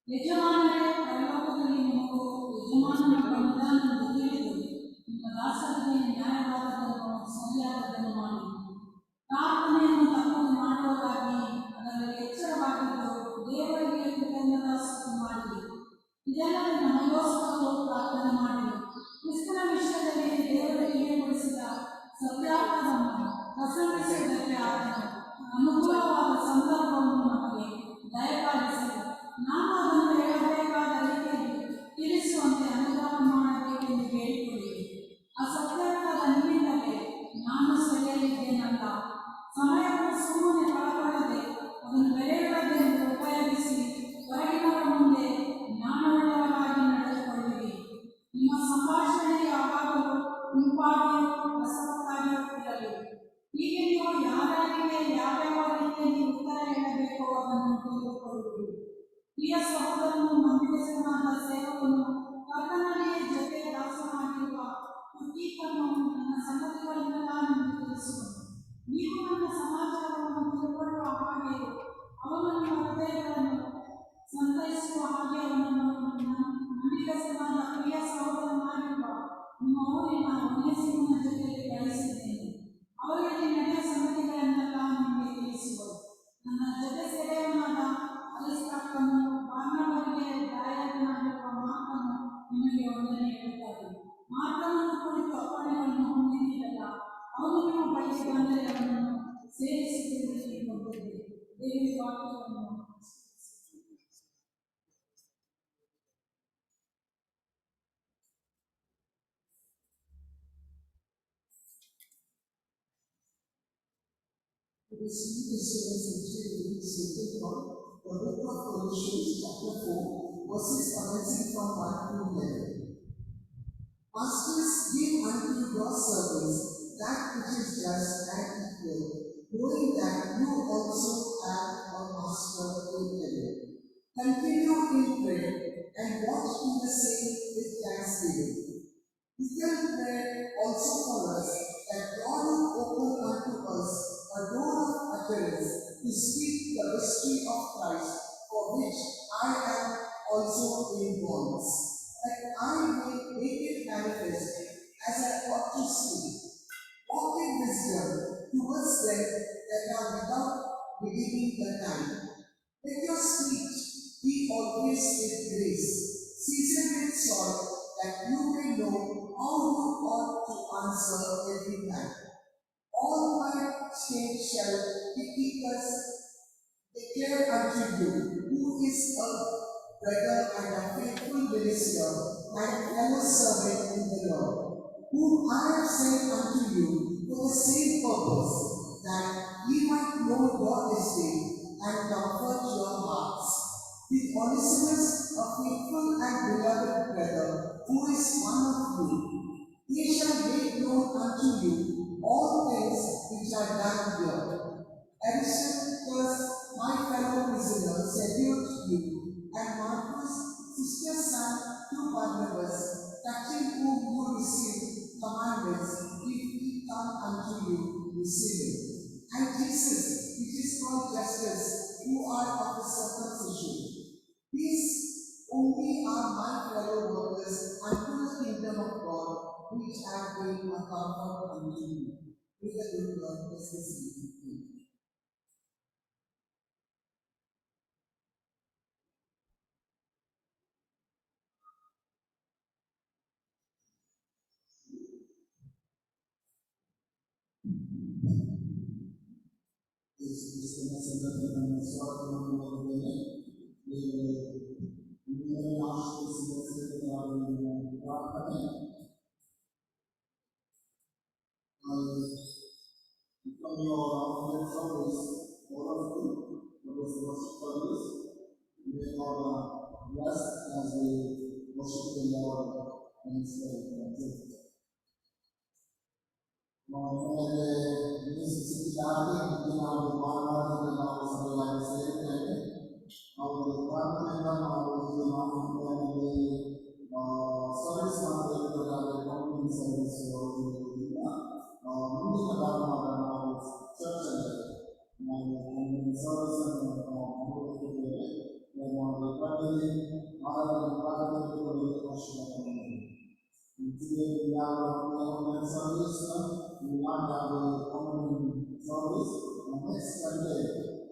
ಯಜಮಾನರೇ ಪರಲೋಕದಲ್ಲಿ ನೀವು ಯಜಮಾನನ ವಿಧಾನವನ್ನು ತಿಳಿದು ನಿಮ್ಮ ದಾಸರಿಗೆ ನ್ಯಾಯವಾದದನ್ನು ಸರಿಯಾದದನ್ನು ಮಾಡಿ ಪ್ರಾರ್ಥನೆಯನ್ನು ತಪ್ಪದೆ ಮಾಡುವುದಾಗಿ ಅದರಲ್ಲಿ ಎಚ್ಚರವಾಗಿದ್ದು ದೇವರಿಗೆ ಕೃತಜ್ಞತಾಸ್ತುತಿ ಮಾಡಿ ಇದಲ್ಲದೆ ನಮಗೋಸ್ಕರ ಪ್ರಾರ್ಥನೆ ಮಾಡಿ ಕ್ರಿಸ್ತನ ವಿಷಯದಲ್ಲಿ ದೇವರಿಗೆ ಏರ್ಪಡಿಸಿದ ಸತ್ಯಾರ್ಥವನ್ನು ಪ್ರಸಂಗಿಸುವುದಕ್ಕೆ ಆತನು ಅನುಕೂಲವಾದ ಸಂದರ್ಭವನ್ನು ನಮಗೆ ದಯಪಾಲಿಸಿ ನಾವು ಅದನ್ನು ಹೇಳಬೇಕಾದ ರೀತಿಯಲ್ಲಿ ತಿಳಿಸುವಂತೆ ಅನುದಾನ ಮಾಡಬೇಕೆಂದು ಹೇಳಿಕೊಳ್ಳಿ. ಆ ಸತ್ಯಾರ್ಥದ ನಿಮಿತ್ತವೇ ನಾನು ಸೆಳೆಯಲಿದ್ದೇನಲ್ಲ. ಸಮಯವನ್ನು ಸುಮ್ಮನೆ ಕಳಕೊಳ್ಳದೆ ಅದನ್ನು ಬೆಲೆಯುವುದೆಂದು ಉಪಯೋಗಿಸಿ ಹೊರಗಿನವರ ಮುಂದೆ ಜ್ಞಾನವುಳ್ಳವರಾಗಿ ನಡೆದುಕೊಳ್ಳಿರಿ. ನಿಮ್ಮ ಸಂಭಾಷಣೆ ಯಾವಾಗಲೂ ಇಂಪಾಗಿಯೂ ರಸವತ್ತಾಗಿಯೂ ಇರಲಿ. ಹೀಗೆ ನೀವು ಯಾರಿಗೆ ಯಾವ್ಯಾವ ರೀತಿಯಲ್ಲಿ ಉತ್ತರ ಹೇಳಬೇಕೋ ಅದನ್ನು ತಿಳಿದುಕೊಳ್ಳಿರಿ. ಪ್ರಿಯ ಸಹೋದರನು ನಂಬಿಕೆಸನಾದ ಸೇವಕನು ಕರ್ತನಲ್ಲಿಯೇ ಜೊತೆ ದಾಸನಾಗಿರುವ ತುಕೀಕನು ನನ್ನ ಸಂಗತಿಗಳನ್ನೆಲ್ಲ ನಿಮಗೆ ತಿಳಿಸುವನು. ನೀವು ನನ್ನ ಸಮಾಚಾರವನ್ನು ತಿಳ್ಕೊಳ್ಳುವ ಹಾಗೆ ಅವನು ನಿಮ್ಮ ಹೃದಯಗಳನ್ನು ಸಂತೈಸುವ ಹಾಗೆ ಅವನನ್ನು ನಂಬಿಕೆಸನಾದ ಪ್ರಿಯ ಸಹೋದರನಾಗಿರುವ ನಿಮ್ಮ ಊರಿನ ಒನೆಸಿಮನ ಜೊತೆಯಲ್ಲಿ ಕಳಿಸಿದ್ದೇನೆ. ಅವರಲ್ಲಿ ನಡೆಯುವ ಸಂಗತಿಗಳನ್ನೆಲ್ಲ ನಿಮಗೆ ತಿಳಿಸುವರು. ನನ್ನ ಜೊತೆ ಸೆರೆಯವನಾದ ಅರಿಸ್ತಾರ್ಕನು ಬಾರ್ನಬನಿಗೆ ದಾಯಾದನಾಗಿರುವ ಮಾರ್ಕನು ನಿಮಗೆ ವಂದನೆ ಹೇಳುತ್ತಾರೆ. ಮಾರ್ಕನನ್ನು ಕುರಿತು ಅಪ್ಪಣೆಗಳನ್ನು ಹೊಂದಿದ್ದೀರಲ್ಲ, ಅವನು ನಿಮ್ಮ ಬಳಿಗೆ ಬಂದರೆ ಅವನನ್ನು ಸೇರಿಸಿಕೊಳ್ಳಿ ಕೊಟ್ಟಿದ್ದೆ. ದೇವರ ವಾಕ್ಯವನ್ನು This is the book of Colossians chapter 4, verses commencing from 1 to 11. Masters, give unto your servants that which is just and equal, knowing that you also have a master in heaven. Continue in prayer and watch in the same with thanksgiving. We can pray also for us that God will open unto us a door of utterance to speak the mystery of Christ, for which I am also in bonds, that I may make it manifest as I ought to speak. Walk in wisdom towards them that are without beginning the time. Let your speech be always with grace, seasoned with salt, that you may know how you ought to answer every man. All my state shall Tychicus declare unto you, who is a brother and a faithful minister and fellow servant in the Lord, whom I have sent unto you for the same purpose, that ye might know your estate and comfort your hearts. With Onesimus, a faithful and beloved brother, who is one of you, he shall make known unto you all things which are done here. Aristarchus, my fellow prisoner, salute you, and Marcus, sister's son, to receiving. And Jesus, it is called justice, who are of the circumcision. These only are my fellow workers unto the kingdom of God, which have been a comfort unto you. With the good Lord, bless this evening. From your service, all of you, those worship service, we are blessed as we worship the Lord and say, Today we have a online service, we have a common service, and next Sunday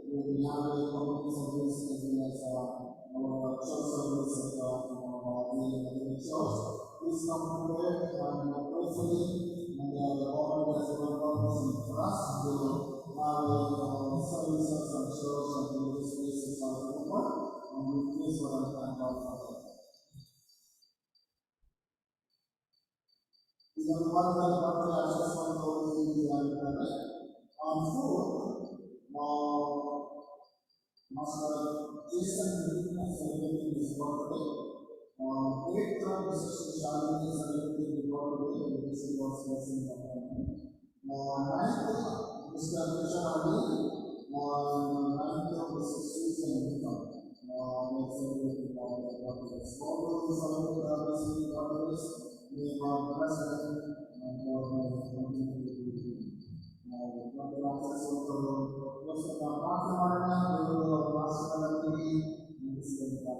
we will have a common service as well as our church service at the church. Please come together and prayerfully, and the Lord has given purpose for us to have a services and church and religious places all over, and we please for and thank God for that. Because one very important access for those who are on food, Master Jason is celebrating his birthday. Great time Mr. Shalini is celebrating his birthday, and this is God's blessing upon him. Ninth, Mr. Krishna Ali, ninth, Mr. Susan Nikam. They celebrating their birthdays. All those who celebrate their birthdays, may God bless them and God will continue to be with them. Dr. Access also was a Martha, they were Master TV, and this is the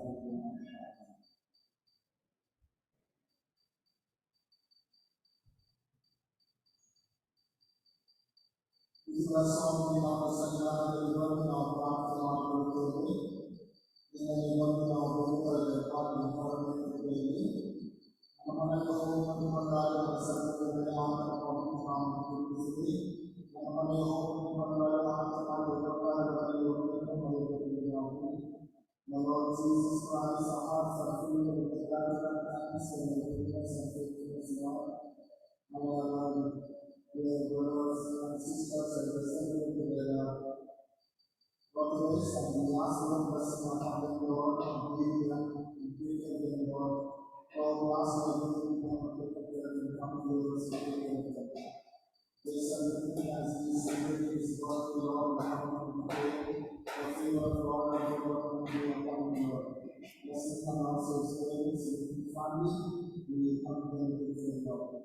This is a song in our Sanjana, the development of Martha Martha, in the development of the party environment today. Hamaray ko mangalala sa pagkakataon ng pagkakataon ng city. Hamaray ko mangalala sa pagkakataon ng the Lord Jesus Christ, our hearts are filled with the gratitude and thanks for the goodness and faithfulness of God. Our dear brothers and sisters, as we celebrate together, birthdays, and we ask the blessing upon them, Lord, and give them and give them, Lord. Lord, we ask you to give them a good care and come to us and take care of them. This everything as we celebrate this birthday, Lord, we come to pray for favor of God and for God to be upon you, Lord. Blessing and also experience in family, we come to them to pray, Lord.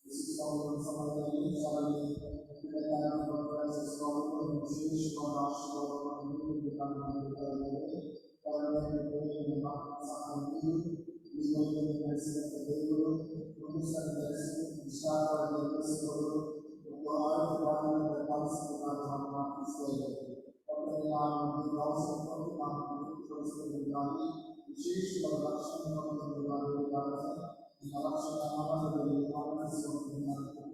This is all in some of the names, suddenly, the time of Christ is called to change God, our Lord, and you will become the way. Or when we pray in the heart of you, we make the blessing of the day, to understand the blessing, to start our blessing, to go out of the body of the comes to God, not this way. But the Lamb, the also from the Lamb, the first of the body, the change of the action of the body of the in election and the governance of the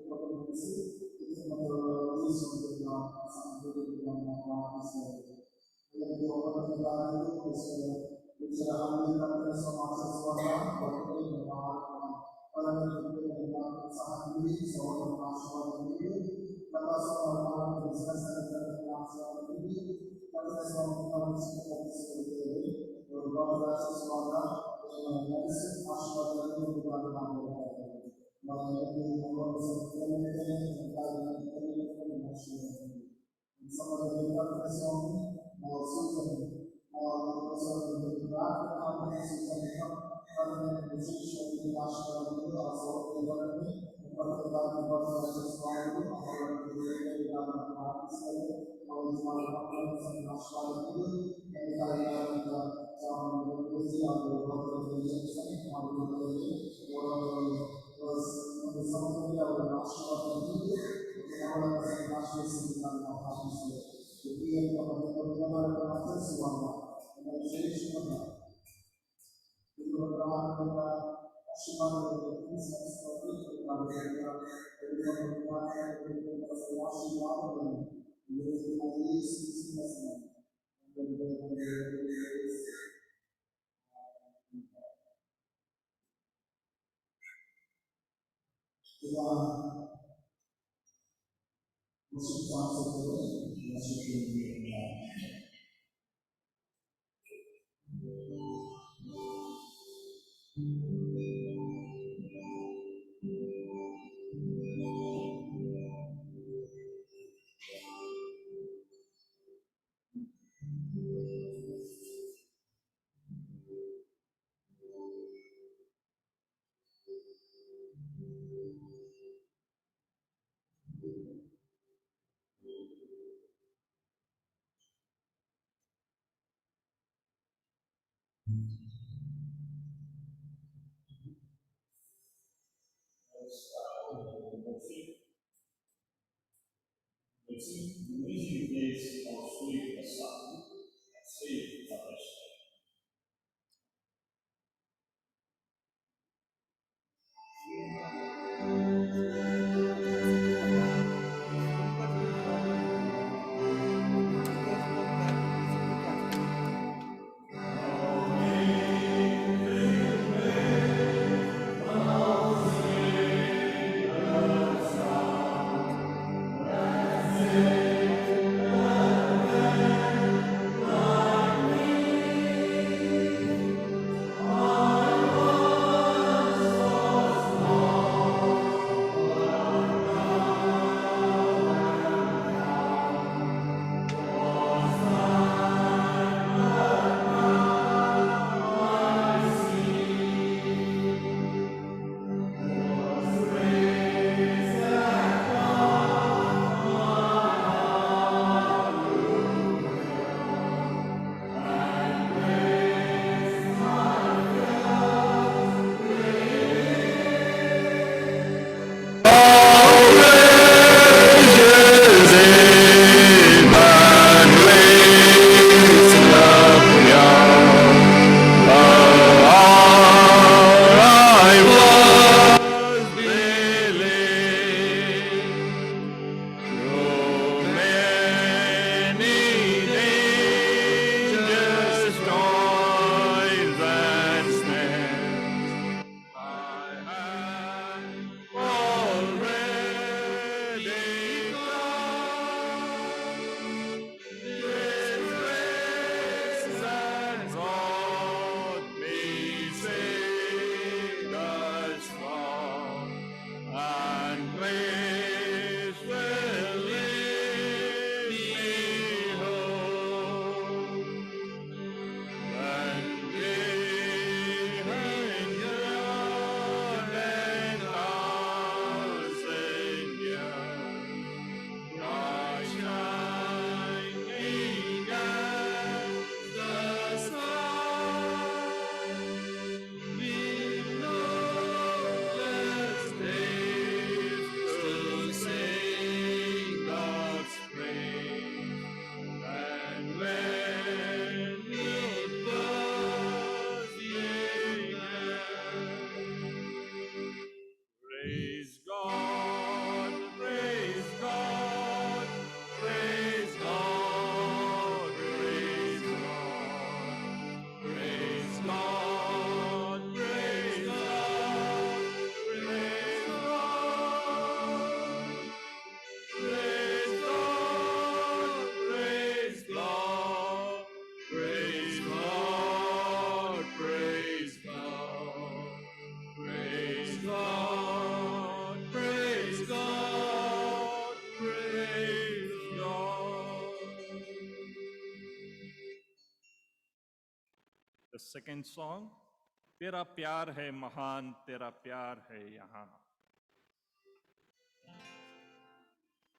presidency, is another reason to not something on this way. When the government is which are only companies of access for them, but in the parliament and some meetings or the national meeting, the person of business and the national meeting, the person of the government is the God access for them. Medicine, national level, we are not going to now, let me know some cleaning and national. Some of the departments of Susan, also the draft companies, Susan, permanent position in the national level, also the government, but the government was just following our The second song, तेरा प्यार है महान, तेरा प्यार है यहाँ.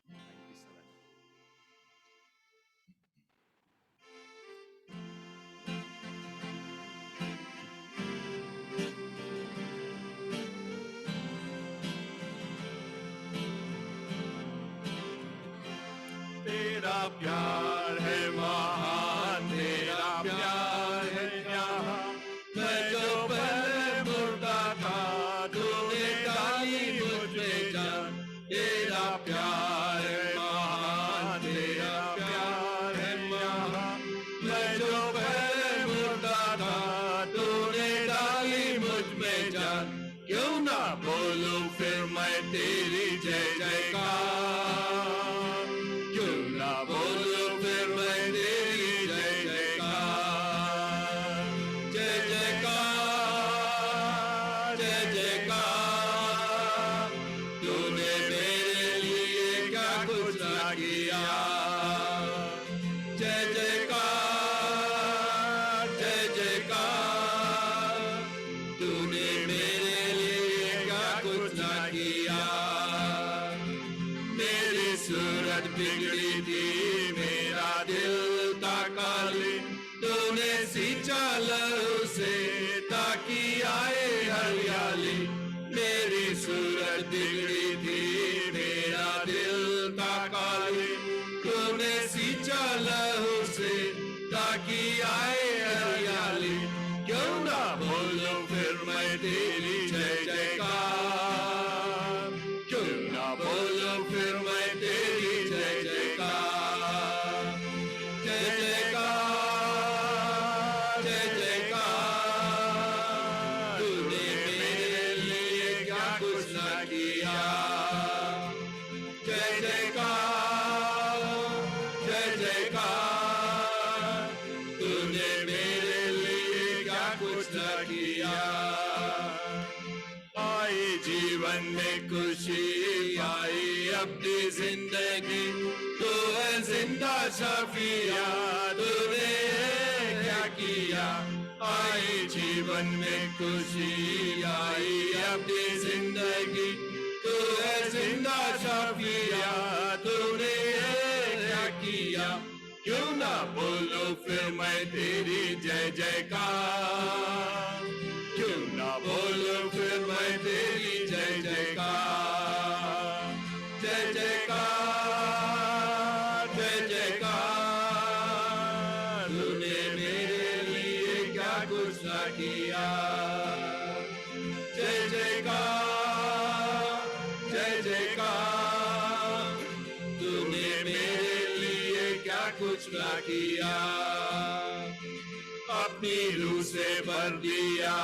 97. तेरा प्यार है महान, तेरा प्यार है यहाँ। मैं जो पहले मुर्दा था, तूने डाली मुझ में जान। तेरा प्यार है महान, तेरा प्यार है यहाँ। मैं जो पहले मुर्दा था, तूने डाली मुझ में जान। क्यों ना बोलूं फिर मैं तेरी जय जयकार, क्यों ना बोलूं फिर मैं तेरी जय जयकार। जय जयकार, जय जयकार, तूने मेरे लिए क्या कुछ ना किया। जय जयकार, जय जयकार, तूने मेरे लिए क्या कुछ ना किया। मेरी सूरत बिगड़ी थी, मेरा दिल था काली, तूने सींचा लहू से ताकि आए हरियाली। मेरी सूरत बिगड़ी थी, मेरा दिल था काली, तूने सींचा लहू से ताकि आए हरियाली। क्यों ना बोलूं फिर मैं तेरी जय जयकार, क्यों ना बोलूं फिर मैं तेरी जय जयकार। जय जयकार, जय जयकार, तूने मेरे लिए क्या कुछ ना किया। जय जयकार, जय जयकार, तूने मेरे लिए क्या कुछ न किया। आई जीवन में खुशी, आई अपनी जिंदगी, तू है जिंदा शफिया, तूने क्या किया। आई जीवन में खुशी, आई अपनी जिंदगी, तू है जिंदा शफिया, तूने क्या किया। क्यों ना बोलो फिर मैं तेरी जय जयकार, क्यों ना बोलो फिर मैं तेरी जय जयकार। जय जयकार, जय जयकार, तूने मेरे लिए क्या कुछ ना किया। जय जयकार, जय जयकार, तूने मेरे लिए क्या कुछ ना किया। अपनी रूह से भर दिया,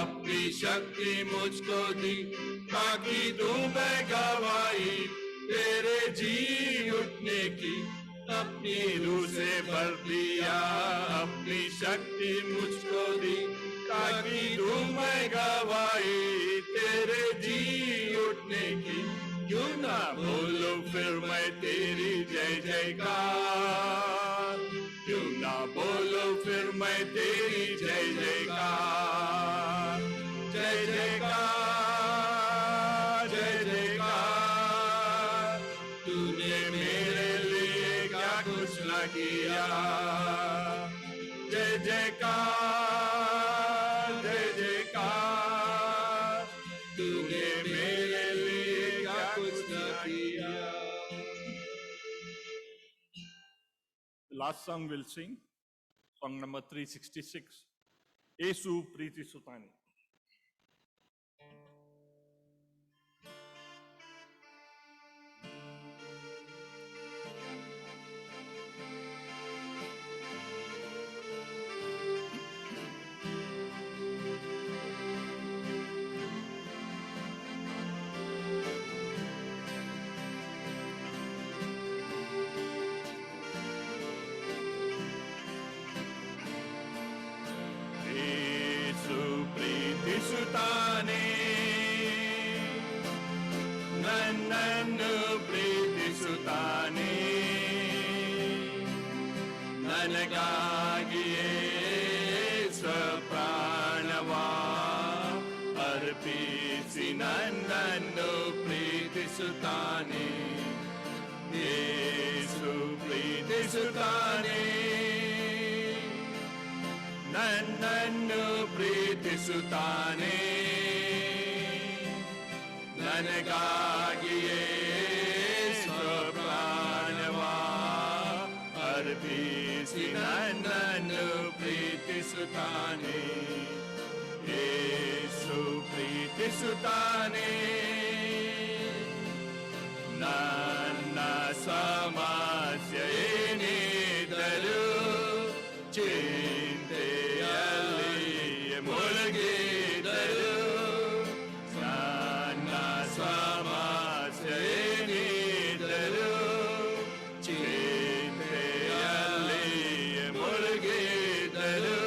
अपनी शक्ति मुझको दी, ताकि तू मैं गवाही तेरे जी उठने की। अपनी रूह से भर दिया, अपनी शक्ति मुझको दी, ताकि तू मैं गवाही तेरे जी उठने की। क्यों ना बोलो फिर मैं तेरी जय जयकार, क्यों ना बोलो फिर मैं तेरी जय जयकार। जय जयकार, जय जयकार, तूने मेरे लिए क्या कुछ ना किया। जय जयकार, जय जयकार, तूने मेरे लिए क्या कुछ ना किया। The last song we'll sing, song number 366, Yesu Priti Sutani. Yesu Priti Sutani, Nannanu Priti Sutani, Nanagagi Swapranava Arpisi Nannanu Priti Sutani, Yesu Priti Sutani, Nannanu Priti Sutani, ನನಗಾಗಿ ಯೇಸು ಪ್ರಾಣವಾ ಅರ್ಪಿಸಿ ನನ್ನನ್ನು ಪ್ರೀತಿಸುತ್ತಾನೆ. ಯೇಸು ಪ್ರೀತಿಸುತ್ತಾನೆ. ನನ್ನ ಸಮಸ್ಯೆ ಏನಿದ್ದರೂ ಚಿಂತೆಯಲ್ಲಿ ಮುಳುಗಿದ್ದರೂ ನನ್ನ ಸಮಸ್ಯೆ ಏನಿದ್ದರೂ ಚಿಂತೆಯಲ್ಲಿ ಮುಳುಗಿದ್ದರೂ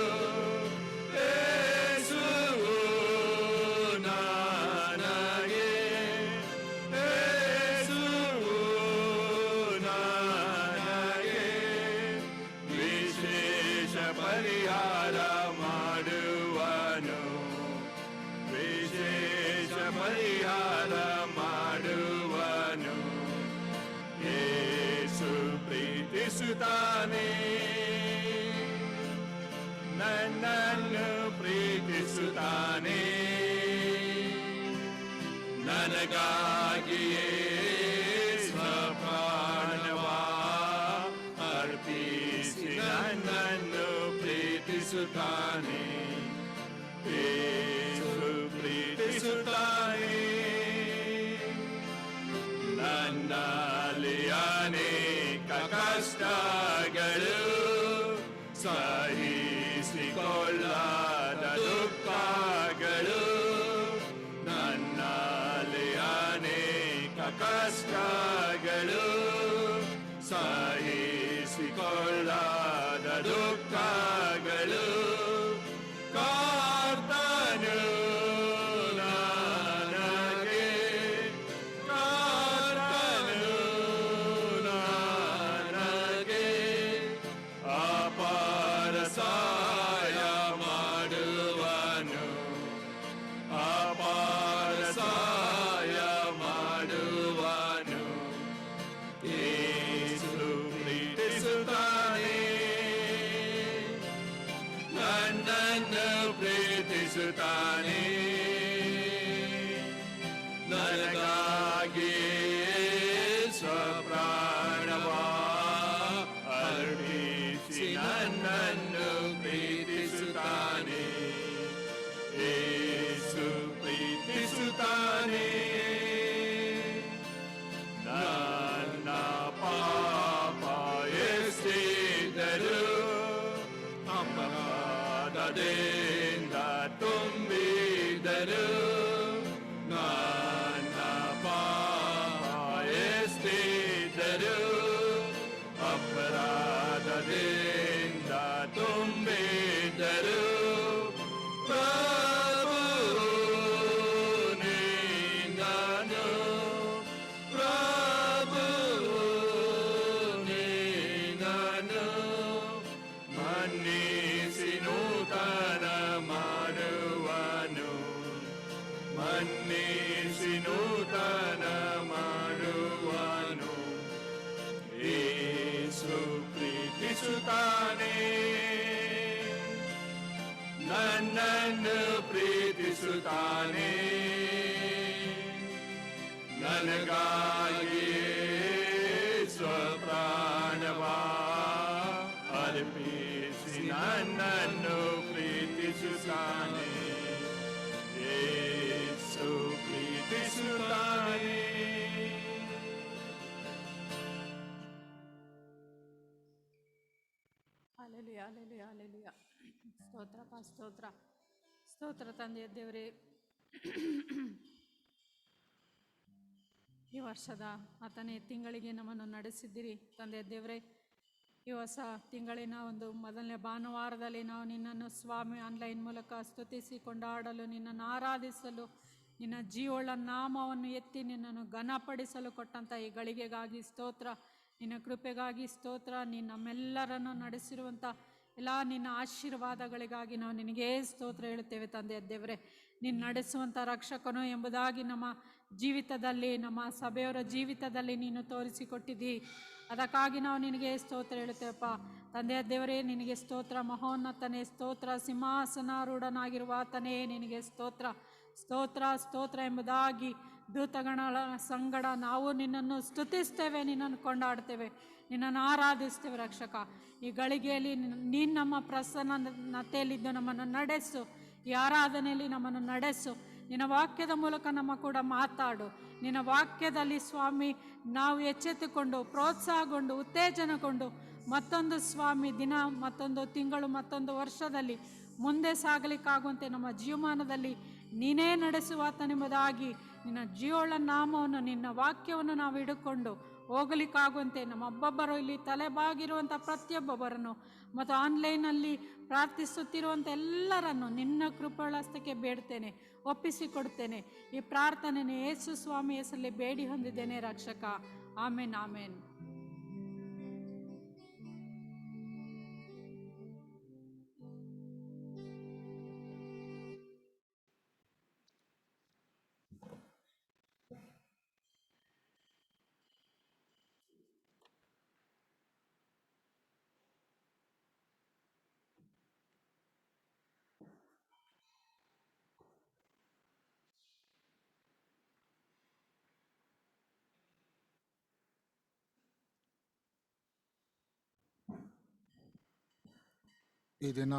ಯೇಸುವು ನನಗೆ ವಿಶೇಷ ಪರಿಹಾರ ಮಾಡುವನು. ವಿಶೇಷ ಪರಿಹಾರ ಮಾಡುವನು. ಯೇಸು ಪ್ರೀತಿಸುತ್ತಾನೆ. ನನ್ನನ್ನು ಪ್ರೀತಿಸುತ್ತಾನೆ. ನನಗಾಗಿಯೇ ಸ್ವಪ್ರಾಣವಾ ಅರ್ಪಿಸಿ ನನ್ನನ್ನು ಪ್ರೀತಿಸುತ್ತಾನೆ. ಯೇಸು ಪ್ರೀತಿಸುತ್ತಾನೆ. ನನ್ನಲ್ಲಿ ಅನೇಕ ಕಷ್ಟಗಳು ಸಹಿಸಿಕೊಳ್ಳದ ದುಃಖಗಳು ನನ್ನಲ್ಲಿ ಅನೇಕ ಕಷ್ಟಗಳು ಸಹಿಸಿಕೊಳ್ಳದ ದುಃಖಗಳು ಕರ್ತನು ನನಗೆ ಅಪಾರ ಸಹಾಯ ಮಾಡುವನು. ಅಪಾರ ಸಹಾಯ ಮಾಡುವನು. ಯೇಸು ಪ್ರೀತಿಸುತ್ತಾನೆ. ನನ್ನನ್ನು ಪ್ರೀತಿಸುತ್ತಾನೆ. ನನಗಾಗಿ ಸ್ವಪ್ರಾಣವಾ ಅರ್ಪಿಸಿ ನನ್ನನ್ನು ಪ್ರೀತಿಸುತ್ತಾನೆ. ಯೇಸು ಪ್ರೀತಿಸುತ್ತಾನೆ. ನನ್ನ ಪಾಪ ಎಷ್ಟಿದ್ದರೂ ಅಪರಾಧದಿಂದ ತುಂಬಿದರು. ನನ್ನ ಪಾಪ ಎಷ್ಟಿದ್ದರೂ ಅಪರಾಧದಿಂದ ತುಂಬಿದರು. ಪ್ರಭು ನೀನು, ಪ್ರಭು ನೀನು ಮನ್ನಿಸಿ ನೂತನ ಮಾಡುವನು. ಮನ್ನಿಸಿ ನೂತನ ಮಾಡುವನು. ಯೇಸು ಪ್ರೀತಿಸುತ್ತಾನೆ. ನನ್ನನ್ನು ಪ್ರೀತಿಸುತ್ತಾನೆ. ನನಗಾಗಿ ಸ್ವಪ್ರಾಣವಾ ಅರ್ಪಿಸಿ ನನ್ನನ್ನು ಪ್ರೀತಿಸುತ್ತಾನೆ. ಯೇಸು ಪ್ರೀತಿಸುತ್ತಾನೆ. Hallelujah, hallelujah, hallelujah. ಸ್ತೋತ್ರಪ್ಪ, ಸ್ತೋತ್ರ, ಸ್ತೋತ್ರ ತಂದೆಯ ದೇವರೇ. ಈ ವರ್ಷದ 10ನೇ ತಿಂಗಳಿಗೆ ನಮ್ಮನ್ನು ನಡೆಸಿದ್ದೀರಿ ತಂದೆಯ ದೇವರೇ. ಈ ಹೊಸ ತಿಂಗಳಿನ ಒಂದು ಮೊದಲನೇ ಭಾನುವಾರದಲ್ಲಿ ನಾವು ನಿನ್ನನ್ನು ಸ್ವಾಮಿ ಆನ್ಲೈನ್ ಮೂಲಕ ಸ್ತುತಿಸಿ ಕೊಂಡಾಡಲು, ನಿನ್ನನ್ನು ಆರಾಧಿಸಲು, ನಿನ್ನ ಜೀವಳ ನಾಮವನ್ನು ಎತ್ತಿ ನಿನ್ನನ್ನು ಘನಪಡಿಸಲು ಕೊಟ್ಟಂಥ ಈ ಗಳಿಗೆಗಾಗಿ ಸ್ತೋತ್ರ. ನಿನ್ನ ಕೃಪೆಗಾಗಿ ಸ್ತೋತ್ರ. ನೀನು ನಮ್ಮೆಲ್ಲರನ್ನು ನಡೆಸಿರುವಂಥ ಎಲ್ಲ ನಿನ್ನ ಆಶೀರ್ವಾದಗಳಿಗಾಗಿ ನಾವು ನಿನಗೇ ಸ್ತೋತ್ರ ಹೇಳುತ್ತೇವೆ ತಂದೆಯ ದೇವರೇ. ನೀನು ನಡೆಸುವಂಥ ರಕ್ಷಕನು ಎಂಬುದಾಗಿ ನಮ್ಮ ಜೀವಿತದಲ್ಲಿ, ನಮ್ಮ ಸಭೆಯವರ ಜೀವಿತದಲ್ಲಿ ನೀನು ತೋರಿಸಿಕೊಟ್ಟಿದ್ದೀ. ಅದಕ್ಕಾಗಿ ನಾವು ನಿನಗೆ ಸ್ತೋತ್ರ ಹೇಳುತ್ತೇವಪ್ಪ ತಂದೆಯ ದೇವರೇ. ನಿನಗೆ ಸ್ತೋತ್ರ ಮಹೋನ್ನತನೇ, ಸ್ತೋತ್ರ ಸಿಂಹಾಸನಾರೂಢನಾಗಿರುವ ಆತನೇ ನಿನಗೆ ಸ್ತೋತ್ರ, ಸ್ತೋತ್ರ, ಸ್ತೋತ್ರ ಎಂಬುದಾಗಿ ದೂತಗಣಗಳ ಸಂಗಡ ನಾವು ನಿನ್ನನ್ನು ಸ್ತುತಿಸ್ತೇವೆ, ನಿನ್ನನ್ನು ಕೊಂಡಾಡ್ತೇವೆ, ನಿನ್ನನ್ನು ಆರಾಧಿಸ್ತೇವೆ ರಕ್ಷಕ. ಈ ಗಳಿಗೆಯಲ್ಲಿ ನೀನು ನಮ್ಮ ಪ್ರಸನ್ನತೆಯಲ್ಲಿದ್ದು ನಮ್ಮನ್ನು ನಡೆಸು, ಈ ಆರಾಧನೆಯಲ್ಲಿ ನಮ್ಮನ್ನು ನಡೆಸು. ನಿನ್ನ ವಾಕ್ಯದ ಮೂಲಕ ನಮ್ಮ ಕೂಡ ಮಾತಾಡು. ನಿನ್ನ ವಾಕ್ಯದಲ್ಲಿ ಸ್ವಾಮಿ ನಾವು ಎಚ್ಚೆತ್ತುಕೊಂಡು ಪ್ರೋತ್ಸಾಹಗೊಂಡು ಉತ್ತೇಜನಗೊಂಡು ಮತ್ತೊಂದು ಸ್ವಾಮಿ ದಿನ, ಮತ್ತೊಂದು ತಿಂಗಳು, ಮತ್ತೊಂದು ವರ್ಷದಲ್ಲಿ ಮುಂದೆ ಸಾಗಲಿಕ್ಕಾಗುವಂತೆ ನಮ್ಮ ಜೀವಮಾನದಲ್ಲಿ ನೀನೇ ನಡೆಸುವಾತನೆಂಬುದಾಗಿ ನಿನ್ನ ಜೀವಳ ನಾಮವನ್ನು, ನಿನ್ನ ವಾಕ್ಯವನ್ನು ನಾವು ಹಿಡ್ಕೊಂಡು ಹೋಗಲಿಕ್ಕಾಗುವಂತೆ ನಮ್ಮ ಒಬ್ಬೊಬ್ಬರು ಇಲ್ಲಿ ತಲೆಬಾಗಿರುವಂಥ ಪ್ರತಿಯೊಬ್ಬೊಬ್ಬರನ್ನು ಮತ್ತು ಆನ್ಲೈನಲ್ಲಿ ಪ್ರಾರ್ಥಿಸುತ್ತಿರುವಂಥ ಎಲ್ಲರನ್ನು ನಿನ್ನ ಕೃಪಳಸ್ತಕ್ಕೆ ಬೇಡ್ತೇನೆ, ಒಪ್ಪಿಸಿಕೊಡ್ತೇನೆ. ಈ ಪ್ರಾರ್ಥನೆಯನ್ನು ಯೇಸು ಸ್ವಾಮಿ ಹೆಸರಲ್ಲಿ ಬೇಡಿ ಹೊಂದಿದ್ದೇನೆ ರಕ್ಷಕ. ಆಮೇನ್, ಆಮೇನ್. ಈ ದಿನ,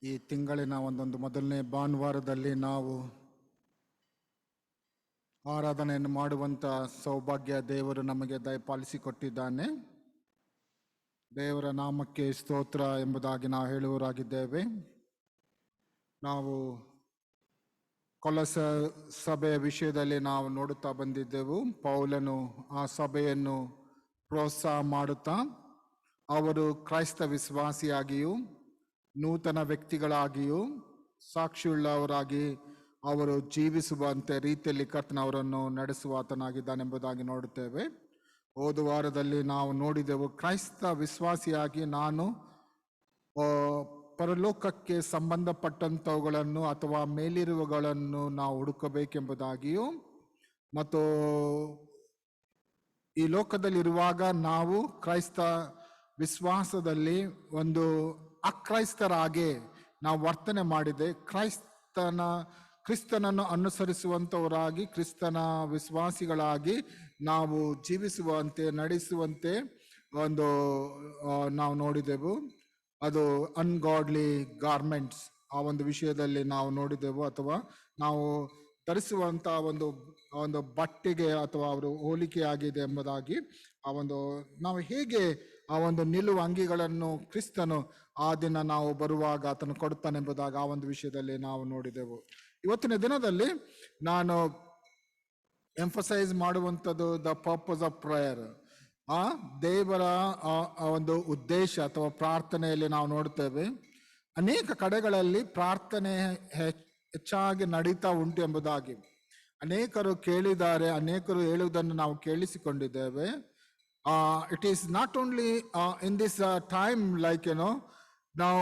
ಈ ತಿಂಗಳಿನ ಒಂದೊಂದು ಮೊದಲನೇ ಭಾನುವಾರದಲ್ಲಿ ನಾವು ಆರಾಧನೆಯನ್ನು ಮಾಡುವಂಥ ಸೌಭಾಗ್ಯ ದೇವರು ನಮಗೆ ದಯಪಾಲಿಸಿಕೊಟ್ಟಿದ್ದಾನೆ. ದೇವರ ನಾಮಕ್ಕೆ ಸ್ತೋತ್ರ ಎಂಬುದಾಗಿ ನಾವು ಹೇಳುವವರಾಗಿದ್ದೇವೆ. ನಾವು ಕೊಲೊಸ ಸಭೆಯ ವಿಷಯದಲ್ಲಿ ನಾವು ನೋಡುತ್ತಾ ಬಂದಿದ್ದೆವು. ಪೌಲನು ಆ ಸಭೆಯನ್ನು ಪ್ರೋತ್ಸಾಹ ಮಾಡುತ್ತಾ ಅವರು ಕ್ರೈಸ್ತ ವಿಶ್ವಾಸಿಯಾಗಿಯೂ ನೂತನ ವ್ಯಕ್ತಿಗಳಾಗಿಯೂ ಸಾಕ್ಷಿಯುಳ್ಳವರಾಗಿ ಅವರು ಜೀವಿಸುವಂತೆ ರೀತಿಯಲ್ಲಿ ಕರ್ತನವರನ್ನು ನಡೆಸುವಾತನಾಗಿದ್ದಾನೆಂಬುದಾಗಿ ನೋಡುತ್ತೇವೆ. ಹೋದ ವಾರದಲ್ಲಿ ನಾವು ನೋಡಿದೆವು, ಕ್ರೈಸ್ತ ವಿಶ್ವಾಸಿಯಾಗಿ ನಾನು ಪರಲೋಕಕ್ಕೆ ಸಂಬಂಧಪಟ್ಟಂಥವುಗಳನ್ನು ಅಥವಾ ಮೇಲಿರುವಗಳನ್ನು ನಾವು ಹುಡುಕಬೇಕೆಂಬುದಾಗಿಯೂ, ಮತ್ತು ಈ ಲೋಕದಲ್ಲಿರುವಾಗ ನಾವು ಕ್ರೈಸ್ತ ವಿಶ್ವಾಸದಲ್ಲಿ ಒಂದು ಅಕ್ರೈಸ್ತರಾಗೆ ನಾವು ವರ್ತನೆ ಮಾಡಿದೆ. ಕ್ರಿಸ್ತನನ್ನು ಅನುಸರಿಸುವಂಥವರಾಗಿ, ಕ್ರಿಸ್ತನ ವಿಶ್ವಾಸಿಗಳಾಗಿ ನಾವು ಜೀವಿಸುವಂತೆ, ನಡೆಸುವಂತೆ ಒಂದು ನಾವು ನೋಡಿದೆವು. ಅದು ಅನ್ಗಾಡ್ಲಿ ಗಾರ್ಮೆಂಟ್ಸ್ ಆ ಒಂದು ವಿಷಯದಲ್ಲಿ ನಾವು ನೋಡಿದೆವು. ಅಥವಾ ನಾವು ಧರಿಸುವಂಥ ಒಂದು ಬಟ್ಟೆಗೆ ಅಥವಾ ಅವರು ಹೋಲಿಕೆ ಆಗಿದೆ ಎಂಬುದಾಗಿ ಆ ಒಂದು ನಾವು ಹೇಗೆ ಆ ಒಂದು ನಿಲುವು ಅಂಗಿಗಳನ್ನು ಕ್ರಿಸ್ತನು ಆ ದಿನ ನಾವು ಬರುವಾಗ ಆತನು ಕೊಡುತ್ತಾನೆಂಬುದಾಗಿ ಆ ಒಂದು ವಿಷಯದಲ್ಲಿ ನಾವು ನೋಡಿದೆವು. ಇವತ್ತಿನ ದಿನದಲ್ಲಿ ನಾನು ಎಂಫಸೈಸ್ ಮಾಡುವಂಥದ್ದು ದ ಪರ್ಪಸ್ ಆಫ್ ಪ್ರೇಯರ್. ದೇವರ ಒಂದು ಉದ್ದೇಶ ಅಥವಾ ಪ್ರಾರ್ಥನೆಯಲ್ಲಿ ನಾವು ನೋಡ್ತೇವೆ, ಅನೇಕ ಕಡೆಗಳಲ್ಲಿ ಪ್ರಾರ್ಥನೆ ಹೆಚ್ಚಾಗಿ ನಡೀತಾ ಉಂಟು ಎಂಬುದಾಗಿ ಅನೇಕರು ಕೇಳಿದ್ದಾರೆ, ಅನೇಕರು ಹೇಳುವುದನ್ನು ನಾವು ಕೇಳಿಸಿಕೊಂಡಿದ್ದೇವೆ. It is not only in this time, like, now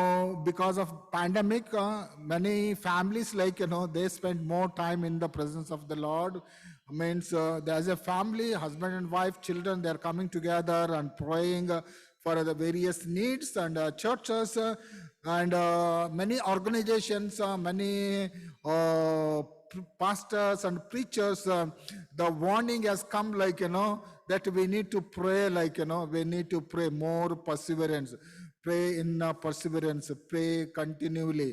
because of pandemic, many families, like, they spend more time in the presence of the Lord. Means there's a family, husband and wife, children, they are coming together and praying for the various needs, and churches and many organizations, many pastors and preachers, the warning has come, like, that we need to pray, like, we need to pray more perseverance, pray in perseverance, pray continually.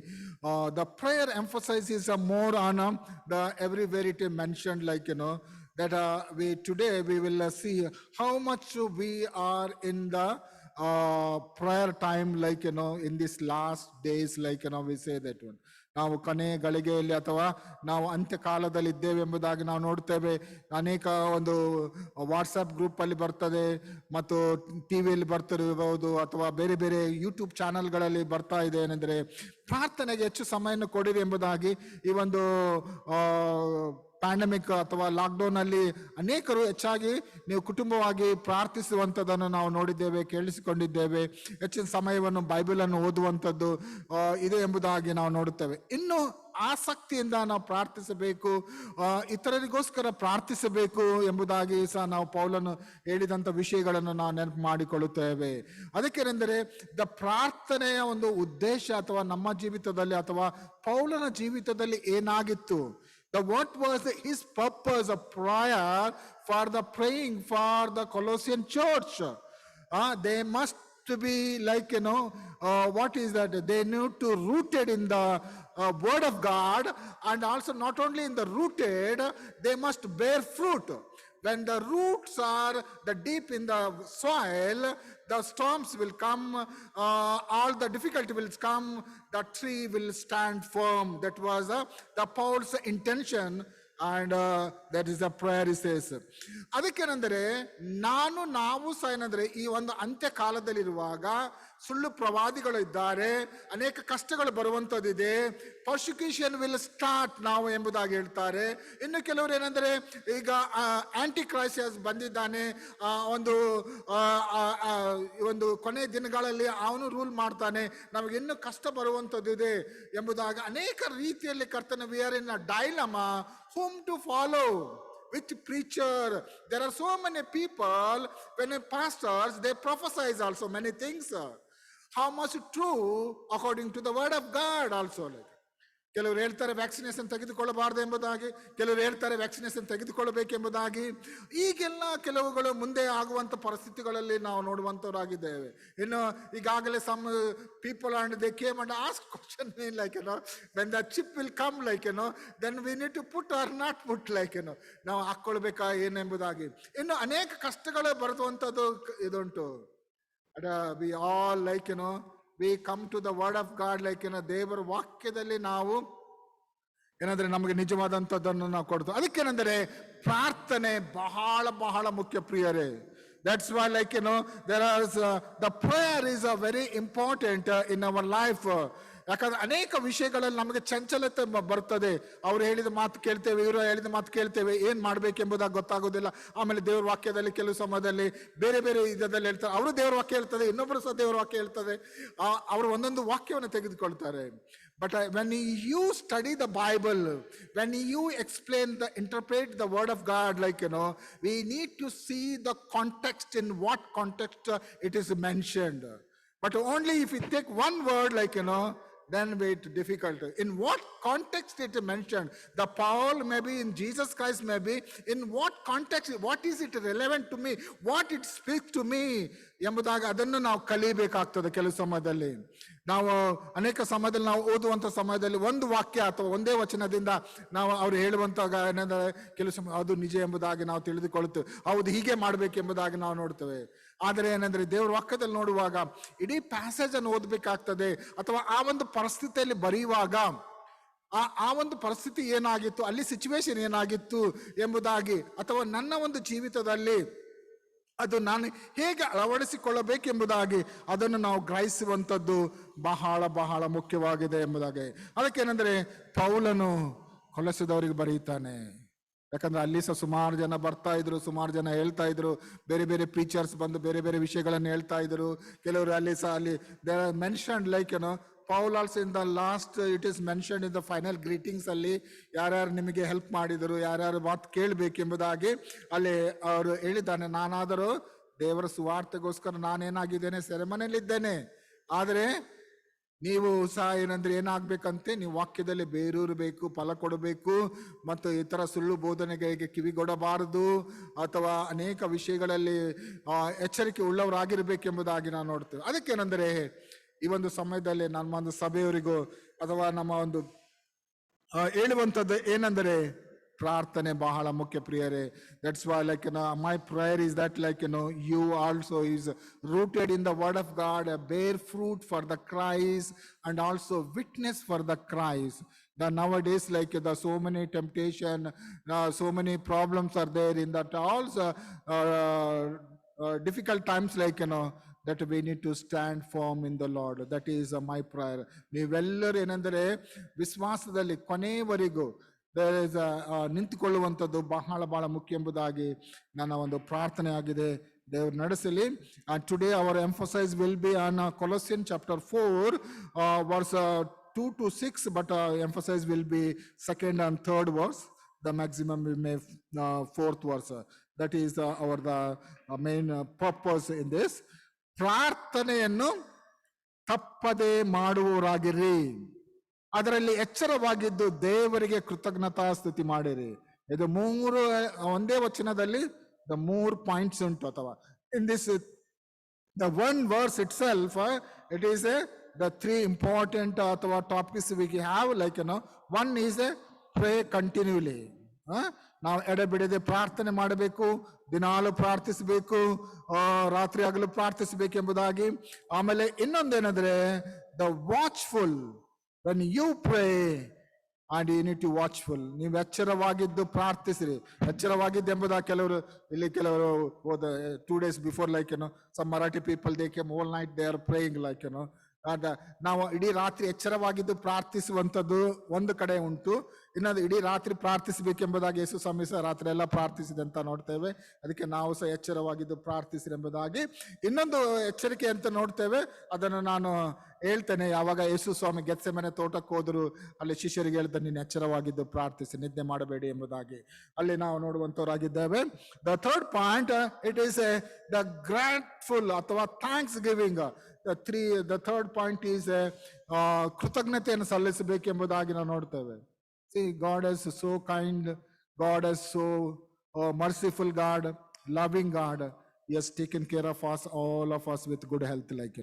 The prayer emphasizes more on the everywhere it is mentioned, like, that we today we will see how much we are in the prayer time, like, in these last days, like, we say that one. ನಾವು ಕೊನೆ ಗಳಿಗೆಯಲ್ಲಿ ಅಥವಾ ನಾವು ಅಂತ್ಯಕಾಲದಲ್ಲಿ ಇದ್ದೇವೆ ಎಂಬುದಾಗಿ ನಾವು ನೋಡ್ತೇವೆ. ಅನೇಕ ಒಂದು ವಾಟ್ಸಪ್ ಗ್ರೂಪಲ್ಲಿ ಬರ್ತದೆ, ಮತ್ತು ಟಿವಿಯಲ್ಲಿ ಬರ್ತಿರಬಹುದು, ಅಥವಾ ಬೇರೆ ಬೇರೆ ಯೂಟ್ಯೂಬ್ ಚಾನಲ್ಗಳಲ್ಲಿ ಬರ್ತಾ ಇದೆ. ಏನೆಂದರೆ, ಪ್ರಾರ್ಥನೆಗೆ ಹೆಚ್ಚು ಸಮಯವನ್ನು ಕೊಡಿರಿ ಎಂಬುದಾಗಿ ಈ ಒಂದು ಪ್ಯಾಂಡಮಿಕ್ ಅಥವಾ ಲಾಕ್ಡೌನ್ ಅಲ್ಲಿ ಅನೇಕರು ಹೆಚ್ಚಾಗಿ ನೀವು ಕುಟುಂಬವಾಗಿ ಪ್ರಾರ್ಥಿಸುವಂಥದ್ದನ್ನು ನಾವು ನೋಡಿದ್ದೇವೆ, ಕೇಳಿಸಿಕೊಂಡಿದ್ದೇವೆ. ಹೆಚ್ಚಿನ ಸಮಯವನ್ನು ಬೈಬಲನ್ನು ಓದುವಂಥದ್ದು ಇದೆ ಎಂಬುದಾಗಿ ನಾವು ನೋಡುತ್ತೇವೆ. ಇನ್ನು ಆಸಕ್ತಿಯಿಂದ ನಾವು ಪ್ರಾರ್ಥಿಸಬೇಕು, ಇತರರಿಗೋಸ್ಕರ ಪ್ರಾರ್ಥಿಸಬೇಕು ಎಂಬುದಾಗಿ ಸಹ ನಾವು ಪೌಲನು ಹೇಳಿದಂಥ ವಿಷಯಗಳನ್ನು ನಾವು ನೆನಪು ಮಾಡಿಕೊಳ್ಳುತ್ತೇವೆ. ಅದಕ್ಕೇನೆಂದರೆ, ದ ಪ್ರಾರ್ಥನೆಯ ಒಂದು ಉದ್ದೇಶ ಅಥವಾ ನಮ್ಮ ಜೀವಿತದಲ್ಲಿ ಅಥವಾ ಪೌಲನ ಜೀವಿತದಲ್ಲಿ ಏನಾಗಿತ್ತು, What was his purpose of prayer for the praying for the Colossian church? They must to be like, what is that? They need to rooted in the word of God, and also not only in the rooted, they must bear fruit. When the roots are the deep in the soil, the storms will come, all the difficulty will come, the tree will stand firm. That was the Paul's intention, and that is the prayer he says. ಅದಕ್ಕೇನಂದ್ರೆ ನಾವು ಸಹ ಏನಂದ್ರೆ ಈ ಒಂದು ಅಂತ್ಯ ಕಾಲದಲ್ಲಿರುವಾಗ ಸುಳ್ಳು ಪ್ರವಾದಿಗಳು ಇದ್ದಾರೆ, ಅನೇಕ ಕಷ್ಟಗಳು ಬರುವಂಥದ್ದಿದೆ, ಪರ್ಸಿಕ್ಯೂಷನ್ ವಿಲ್ ಸ್ಟಾರ್ಟ್ ನಾವು ಎಂಬುದಾಗಿ ಹೇಳ್ತಾರೆ. ಇನ್ನು ಕೆಲವರು ಏನಂದ್ರೆ ಈಗ ಆಂಟಿ ಕ್ರೈಸ್ಟ್ ಬಂದಿದ್ದಾನೆ, ಒಂದು ಕೊನೆ ದಿನಗಳಲ್ಲಿ ಅವನು ರೂಲ್ ಮಾಡ್ತಾನೆ, ನಮಗೆ ಇನ್ನೂ ಕಷ್ಟ ಬರುವಂಥದ್ದಿದೆ ಎಂಬುದಾಗಿ ಅನೇಕ ರೀತಿಯಲ್ಲಿ ಕರ್ತನ we are in a dilemma whom to follow, which preacher. There are so many people, when pastors, they prophesy also many things. How much true according to the word of God also. ಕೆಲವರು ಹೇಳ್ತಾರೆ vaccination ತೆಗೆದುಕೊಳ್ಳಬಾರದು ಎಂಬುದಾಗಿ, ಕೆಲವರು ಹೇಳ್ತಾರೆ vaccination ತೆಗೆದುಕೊಳ್ಳಬೇಕೆಂಬುದಾಗಿ. ಈಗೆಲ್ಲ ಕೆಲವುಗಳು ಮುಂದೆ ಆಗುವಂಥ ಪರಿಸ್ಥಿತಿಗಳಲ್ಲಿ ನಾವು ನೋಡುವಂಥವರಾಗಿದ್ದೇವೆ. ಇನ್ನು ಈಗಾಗಲೇ some people and they came and ask question mean like when the chip will come like then we need to put or not put like ನಾವು ಹಾಕ್ಕೊಳ್ಬೇಕಾ ಏನೆಂಬುದಾಗಿ. ಇನ್ನು ಅನೇಕ ಕಷ್ಟಗಳು ಬರುವಂಥದ್ದು ಇದುಂಟು. We all like we come to the word of God, like ದೇವರ ವಾಕ್ಯದಲ್ಲಿ ನಾವು ಏನಂದ್ರೆ ನಮಗೆ ನಿಜವಾದಂಥದ್ದನ್ನು ನಾವು ಕೊಡ್ತೀವಿ. ಅದಕ್ಕೇನೆಂದರೆ ಪ್ರಾರ್ಥನೆ ಬಹಳ ಬಹಳ ಮುಖ್ಯ ಪ್ರಿಯರೇ. That's why there is the prayer is a very important in our life. ಯಾಕಂದ್ರೆ ಅನೇಕ ವಿಷಯಗಳಲ್ಲಿ ನಮಗೆ ಚಂಚಲತೆ ಬರ್ತದೆ. ಅವ್ರು ಹೇಳಿದ ಮಾತು ಕೇಳ್ತೇವೆ, ಇವರು ಹೇಳಿದ ಮಾತು ಕೇಳ್ತೇವೆ, ಏನ್ ಮಾಡ್ಬೇಕೆಂಬುದಾಗಿ ಗೊತ್ತಾಗೋದಿಲ್ಲ. ಆಮೇಲೆ ದೇವ್ರ ವಾಕ್ಯದಲ್ಲಿ ಕೆಲವು ಸಮಯದಲ್ಲಿ ಬೇರೆ ಬೇರೆ ಇದರಲ್ಲಿ ಹೇಳ್ತಾರೆ, ಅವರು ದೇವ್ರ ವಾಕ್ಯ ಹೇಳ್ತದೆ, ಇನ್ನೊಬ್ಬರು ಸಹ ದೇವ್ರ ವಾಕ್ಯ ಹೇಳ್ತದೆ, ಅವರು ಒಂದೊಂದು ವಾಕ್ಯವನ್ನು ತೆಗೆದುಕೊಳ್ತಾರೆ. But when you study the Bible, when you interpret the word of God, we need to see the context, in what context it is mentioned. But only if we take one word, then it's difficult. In what context it is mentioned? The Paul maybe, in Jesus Christ maybe, in what context, what is it relevant to me, what it speaks to me ಎಂಬುದಾಗಿ ಅದನ್ನು ನಾವು ಕಲಿಬೇಕಾಗ್ತದೆ. ಕೆಲವು ಸಮಯದಲ್ಲಿ ನಾವು ಅನೇಕ ಸಮಯದಲ್ಲಿ ನಾವು ಓದುವಂಥ ಸಮಯದಲ್ಲಿ ಒಂದು ವಾಕ್ಯ ಅಥವಾ ಒಂದೇ ವಚನದಿಂದ ನಾವು ಅವ್ರು ಹೇಳುವಂತಾಗ ಏನಂದ್ರೆ ಕೆಲವು ಸಮಯ ಅದು ನಿಜ ಎಂಬುದಾಗಿ ನಾವು ತಿಳಿದುಕೊಳ್ಳುತ್ತೇವೆ, ಹೌದು ಹೀಗೆ ಮಾಡಬೇಕೆಂಬುದಾಗಿ ನಾವು ನೋಡ್ತೇವೆ. ಆದರೆ ಏನಂದ್ರೆ ದೇವ್ರ ವಾಕ್ಯದಲ್ಲಿ ನೋಡುವಾಗ ಇಡೀ ಪ್ಯಾಸೇಜ್ ಅನ್ನು ಓದಬೇಕಾಗ್ತದೆ, ಅಥವಾ ಆ ಒಂದು ಪರಿಸ್ಥಿತಿಯಲ್ಲಿ ಬರೆಯುವಾಗ ಆ ಒಂದು ಪರಿಸ್ಥಿತಿ ಏನಾಗಿತ್ತು, ಅಲ್ಲಿ ಸಿಚುವೇಶನ್ ಏನಾಗಿತ್ತು ಎಂಬುದಾಗಿ, ಅಥವಾ ನನ್ನ ಒಂದು ಜೀವಿತದಲ್ಲಿ ಅದು ನಾನು ಹೇಗೆ ಅಳವಡಿಸಿಕೊಳ್ಳಬೇಕೆಂಬುದಾಗಿ ಅದನ್ನು ನಾವು ಗ್ರಹಿಸುವಂಥದ್ದು ಬಹಳ ಬಹಳ ಮುಖ್ಯವಾಗಿದೆ ಎಂಬುದಾಗಿ. ಅದಕ್ಕೇನೆಂದರೆ ಪೌಲನು ಕೊಲೊಸ್ಸೆದವರಿಗೆ ಬರೆಯುತ್ತಾನೆ. ಯಾಕಂದ್ರೆ ಅಲ್ಲಿ ಸಹ ಸುಮಾರು ಜನ ಬರ್ತಾ ಇದ್ರು, ಸುಮಾರು ಜನ ಹೇಳ್ತಾ ಇದ್ರು, ಬೇರೆ ಬೇರೆ ಪ್ರೀಚರ್ಸ್ ಬಂದು ಬೇರೆ ಬೇರೆ ವಿಷಯಗಳನ್ನು ಹೇಳ್ತಾ ಇದ್ರು. ಕೆಲವರು ಅಲ್ಲಿ ಸಹ ಅಲ್ಲಿ there are mentioned like Paul also in the last, it is mentioned in the final greetings ಅಲ್ಲಿ ಯಾರ್ಯಾರು ನಿಮಗೆ ಹೆಲ್ಪ್ ಮಾಡಿದರು, ಯಾರ್ಯಾರು ಮಾತು ಕೇಳಬೇಕೆಂಬುದಾಗಿ ಅಲ್ಲಿ ಅವರು ಹೇಳಿದ್ದಾನೆ. ನಾನಾದರೂ ದೇವರ ಸುವಾರ್ತೆಗೋಸ್ಕರ ನಾನೇನಾಗಿದ್ದೇನೆ, ಸೆರೆಮನೆಯಲ್ಲಿದ್ದೇನೆ. ಆದರೆ ನೀವು ಸಹ ಏನಂದ್ರೆ ಏನಾಗ್ಬೇಕಂತೆ, ನೀವು ವಾಕ್ಯದಲ್ಲಿ ಬೇರೂರಬೇಕು, ಫಲ ಕೊಡಬೇಕು, ಮತ್ತು ಇತರ ಸುಳ್ಳು ಬೋಧನೆಗಳಿಗೆ ಕಿವಿಗೊಡಬಾರದು, ಅಥವಾ ಅನೇಕ ವಿಷಯಗಳಲ್ಲಿ ಎಚ್ಚರಿಕೆ ಉಳ್ಳವರಾಗಿರ್ಬೇಕೆಂಬುದಾಗಿ ನಾವು ನೋಡ್ತೇವೆ. ಅದಕ್ಕೇನೆಂದರೆ ಈ ಒಂದು ಸಮಯದಲ್ಲಿ ನಮ್ಮ ಒಂದು ಸಭೆಯವರಿಗೂ ಅಥವಾ ನಮ್ಮ ಒಂದು ಹೇಳುವಂಥದ್ದು ಏನೆಂದರೆ ಪ್ರಾರ್ಥನೆ ಬಹಳ ಮುಖ್ಯ ಪ್ರಿಯರೇ. That's why my prayer is that you also is rooted in the word of God, bear fruit for the Christ, and also witness for the Christ. The nowadays the so many temptation, so many problems are there in that also difficult times that we need to stand firm in the Lord. That is my prayer. ನೀವೆಲ್ಲರೂ ಏನಂದರೆ ವಿಶ್ವಾಸದಲ್ಲಿ ಕೊನೆಯವರೆಗೂ ನಿಂತುಕೊಳ್ಳುವಂಥದ್ದು ಬಹಳ ಬಹಳ ಮುಖ್ಯ ಎಂಬುದಾಗಿ ನನ್ನ ಒಂದು ಪ್ರಾರ್ಥನೆ ಆಗಿದೆ. ದೇವರು ನಡೆಸಲಿ. Today our emphasis will be on Colossians chapter 4 verse 2 to 6, but emphasis will be second and third verse. The maximum we may fourth verse. That is our main purpose in this. ಪ್ರಾರ್ಥನೆಯನ್ನು ತಪ್ಪದೆ ಮಾಡುವವರಾಗಿರಿ. ಅದರಲ್ಲಿ ಎಚ್ಚರವಾಗಿದ್ದು ದೇವರಿಗೆ ಕೃತಜ್ಞತಾ ಸ್ತುತಿ ಮಾಡಿರಿ. ಇದು ಒಂದೇ ವಚನದಲ್ಲಿ ದ 3 ಪಾಯಿಂಟ್ಸ್ ಉಂಟು. ಅಥವಾ in this the one verse itself, it is the 3 important ಅಥವಾ topics we have, like one is pray continually. ನಾವು ಎಡೆಬಿಡದೆ ಪ್ರಾರ್ಥನೆ ಮಾಡಬೇಕು, ದಿನಾಲು ಪ್ರಾರ್ಥಿಸಬೇಕು, ರಾತ್ರಿ ಹಗಲು ಪ್ರಾರ್ಥಿಸಬೇಕೆಂಬುದಾಗಿ. ಆಮೇಲೆ ಇನ್ನೊಂದೇನಂದ್ರೆ the watchful, when you pray and you need to watchful, ನೀವು ಎಚ್ಚರವಾಗಿದ್ದು ಪ್ರಾರ್ಥಿಸಿರಿ. ಎಚ್ಚರವಾಗಿದ್ದು ಎಂಬುದಾಗಿ ಕೆಲವರು ಹೋದ 2 days before, like some Marathi people, they came all night, they are praying, like ನಾವು ಇಡೀ ರಾತ್ರಿ ಎಚ್ಚರವಾಗಿದ್ದು ಪ್ರಾರ್ಥಿಸುವಂಥದ್ದು ಒಂದು ಕಡೆ ಉಂಟು. ಇನ್ನೊಂದು ಇಡೀ ರಾತ್ರಿ ಪ್ರಾರ್ಥಿಸಬೇಕೆಂಬುದಾಗಿ ಯೇಸು ಸ್ವಾಮಿ ರಾತ್ರಿ ಎಲ್ಲ ಪ್ರಾರ್ಥಿಸಿದಂತ ನೋಡ್ತೇವೆ. ಅದಕ್ಕೆ ನಾವು ಸಹ ಎಚ್ಚರವಾಗಿದ್ದು ಪ್ರಾರ್ಥಿಸಿರಿ ಎಂಬುದಾಗಿ. ಇನ್ನೊಂದು ಎಚ್ಚರಿಕೆ ಅಂತ ನೋಡ್ತೇವೆ, ಅದನ್ನು ನಾನು ಹೇಳ್ತೇನೆ. ಯಾವಾಗ ಯೇಸು ಸ್ವಾಮಿ ಗೆತ್ಸೆಮನೆ ತೋಟಕ್ಕೆ ಹೋದ್ರು, ಅಲ್ಲಿ ಶಿಷ್ಯರಿಗೆ ಹೇಳ್ತಾರೆ, ನೀನು ಎಚ್ಚರವಾಗಿದ್ದು ಪ್ರಾರ್ಥಿಸಿ, ನಿದ್ದೆ ಮಾಡಬೇಡಿ ಎಂಬುದಾಗಿ. ಅಲ್ಲಿ ನಾವು ನೋಡುವಂತವರಾಗಿದ್ದೇವೆ. The third point, it is the grateful ಅಥವಾ thanksgiving. the third point is ಕೃತಜ್ಞತೆಯನ್ನು ಸಲ್ಲಿಸಬೇಕೆಂಬುದಾಗಿ ನಾವು ನೋಡ್ತೇವೆ. See, God is so kind, God is so merciful God, loving God. He has taken care of us, all of us, with good health, like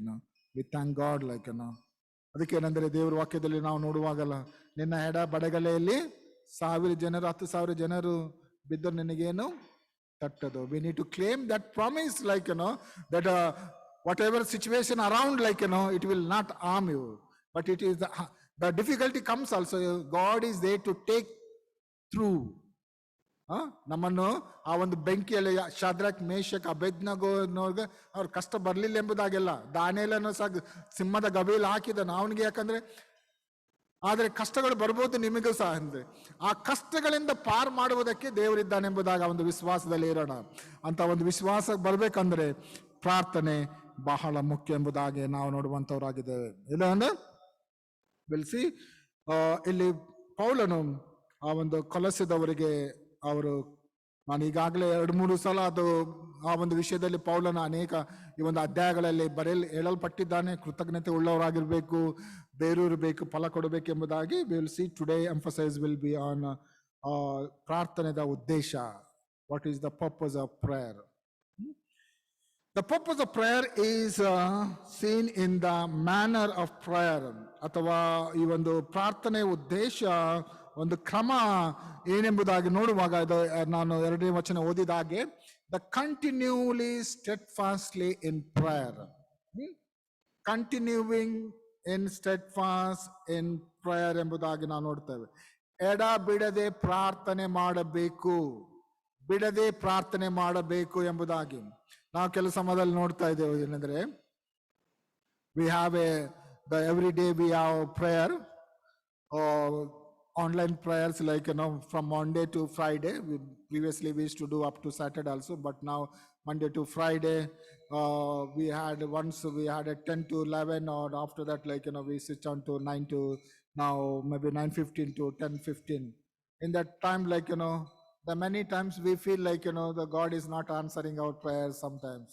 we thank God, like ಅದಕ್ಕೇನಂದ್ರೆ ದೇವರ ವಾಕ್ಯದಲ್ಲಿ ನಾವು ನೋಡುವಾಗಲ್ಲ, ನಿನ್ನ ಎಡ ಬಡಗಲೆಯಲ್ಲಿ 1000 ಜನರು 10,000 ಜನರು ಬಿದ್ದರು ನಿನಗೇನು ತಟ್ಟದು. We need to claim that promise, like that whatever situation around, like it will not harm you, but it is the difficulty comes also. God is there to take through. ನಮ್ಮನ್ನು ಆ ಒಂದು ಬೆಂಕಿಯಲ್ಲಿ ಶಾದ್ರಕ್, ಮೇಷಕ್, ಅಬೇದ್ನಗೋ ಅವ್ರ ಕಷ್ಟ ಬರ್ಲಿಲ್ಲ ಎಂಬುದಾಗೆಲ್ಲ, ದಾನಿಯೇಲನು ಸಹ ಸಿಂಹದ ಗವಿಯಲ್ಲಿ ಹಾಕಿದನು ಅವನಿಗೆ. ಯಾಕಂದ್ರೆ ಆದ್ರೆ ಕಷ್ಟಗಳು ಬರ್ಬೋದು ನಿಮಗೂ ಸಹ. ಅಂದ್ರೆ ಆ ಕಷ್ಟಗಳಿಂದ ಪಾರ್ ಮಾಡುವುದಕ್ಕೆ ದೇವರಿದ್ದಾನೆಂಬುದಾಗಿ ಒಂದು ವಿಶ್ವಾಸದಲ್ಲಿ ಇರೋಣ. ಅಂತ ಒಂದು ವಿಶ್ವಾಸ ಬರ್ಬೇಕಂದ್ರೆ ಪ್ರಾರ್ಥನೆ ಬಹಳ ಮುಖ್ಯ ಎಂಬುದಾಗಿ ನಾವು ನೋಡುವಂತವರಾಗಿದ್ದೇವೆ. ಇಲ್ಲ ಅಂದ್ರೆ ಬೆಳೆಸಿ ಇಲ್ಲಿ ಪೌಲನು ಆ ಒಂದು ಕೊಲಸಿದವರಿಗೆ ಅವರು, ನಾನು ಈಗಾಗಲೇ 2-3 ಸಲ ಆ ಒಂದು ವಿಷಯದಲ್ಲಿ ಪೌಲನ ಅನೇಕ ಈ ಒಂದು ಅಧ್ಯಾಯಗಳಲ್ಲಿ ಹೇಳಲ್ಪಟ್ಟಿದ್ದಾನೆ. ಕೃತಜ್ಞತೆ ಉಳ್ಳವರಾಗಿರ್ಬೇಕು, ಬೇರೂರಬೇಕು, ಫಲ ಕೊಡಬೇಕೆಂಬುದಾಗಿ. We'll see today emphasize will be on ಪ್ರಾರ್ಥನೆದ ಉದ್ದೇಶ. What is the purpose of prayer? The purpose of prayer is seen in the manner of prayer. ಅಥವಾ ಈ ಒಂದು ಪ್ರಾರ್ಥನೆ ಉದ್ದೇಶ, ಒಂದು ಕ್ರಮ ಏನೆಂಬುದಾಗಿ ನೋಡುವಾಗ, ನಾನು 2ನೇ ವಚನ ಓದಿದ ಹಾಗೆ, the continually steadfastly in prayer. Continuing in steadfast in prayer ಎಂಬುದಾಗಿ ನಾವು ನೋಡ್ತೇವೆ. ಎಡ ಬಿಡದೆ ಪ್ರಾರ್ಥನೆ ಮಾಡಬೇಕು, ಬಿಡದೆ ಪ್ರಾರ್ಥನೆ ಮಾಡಬೇಕು ಎಂಬುದಾಗಿ ನಾವು ಕೆಲವು ಸಮಯದಲ್ಲಿ ನೋಡ್ತಾ ಇದ್ದೇವೆ. ಏನಂದ್ರೆ we have every day we have prayer, online prayers, like from Monday to Friday. Previously we used to do up to Saturday also, but now Monday to Friday we had a 10 to 11, or after that, like we switch on to 9 to now maybe 9:15 to 10:15. In that time, like the many times we feel like the God is not answering our prayers sometimes,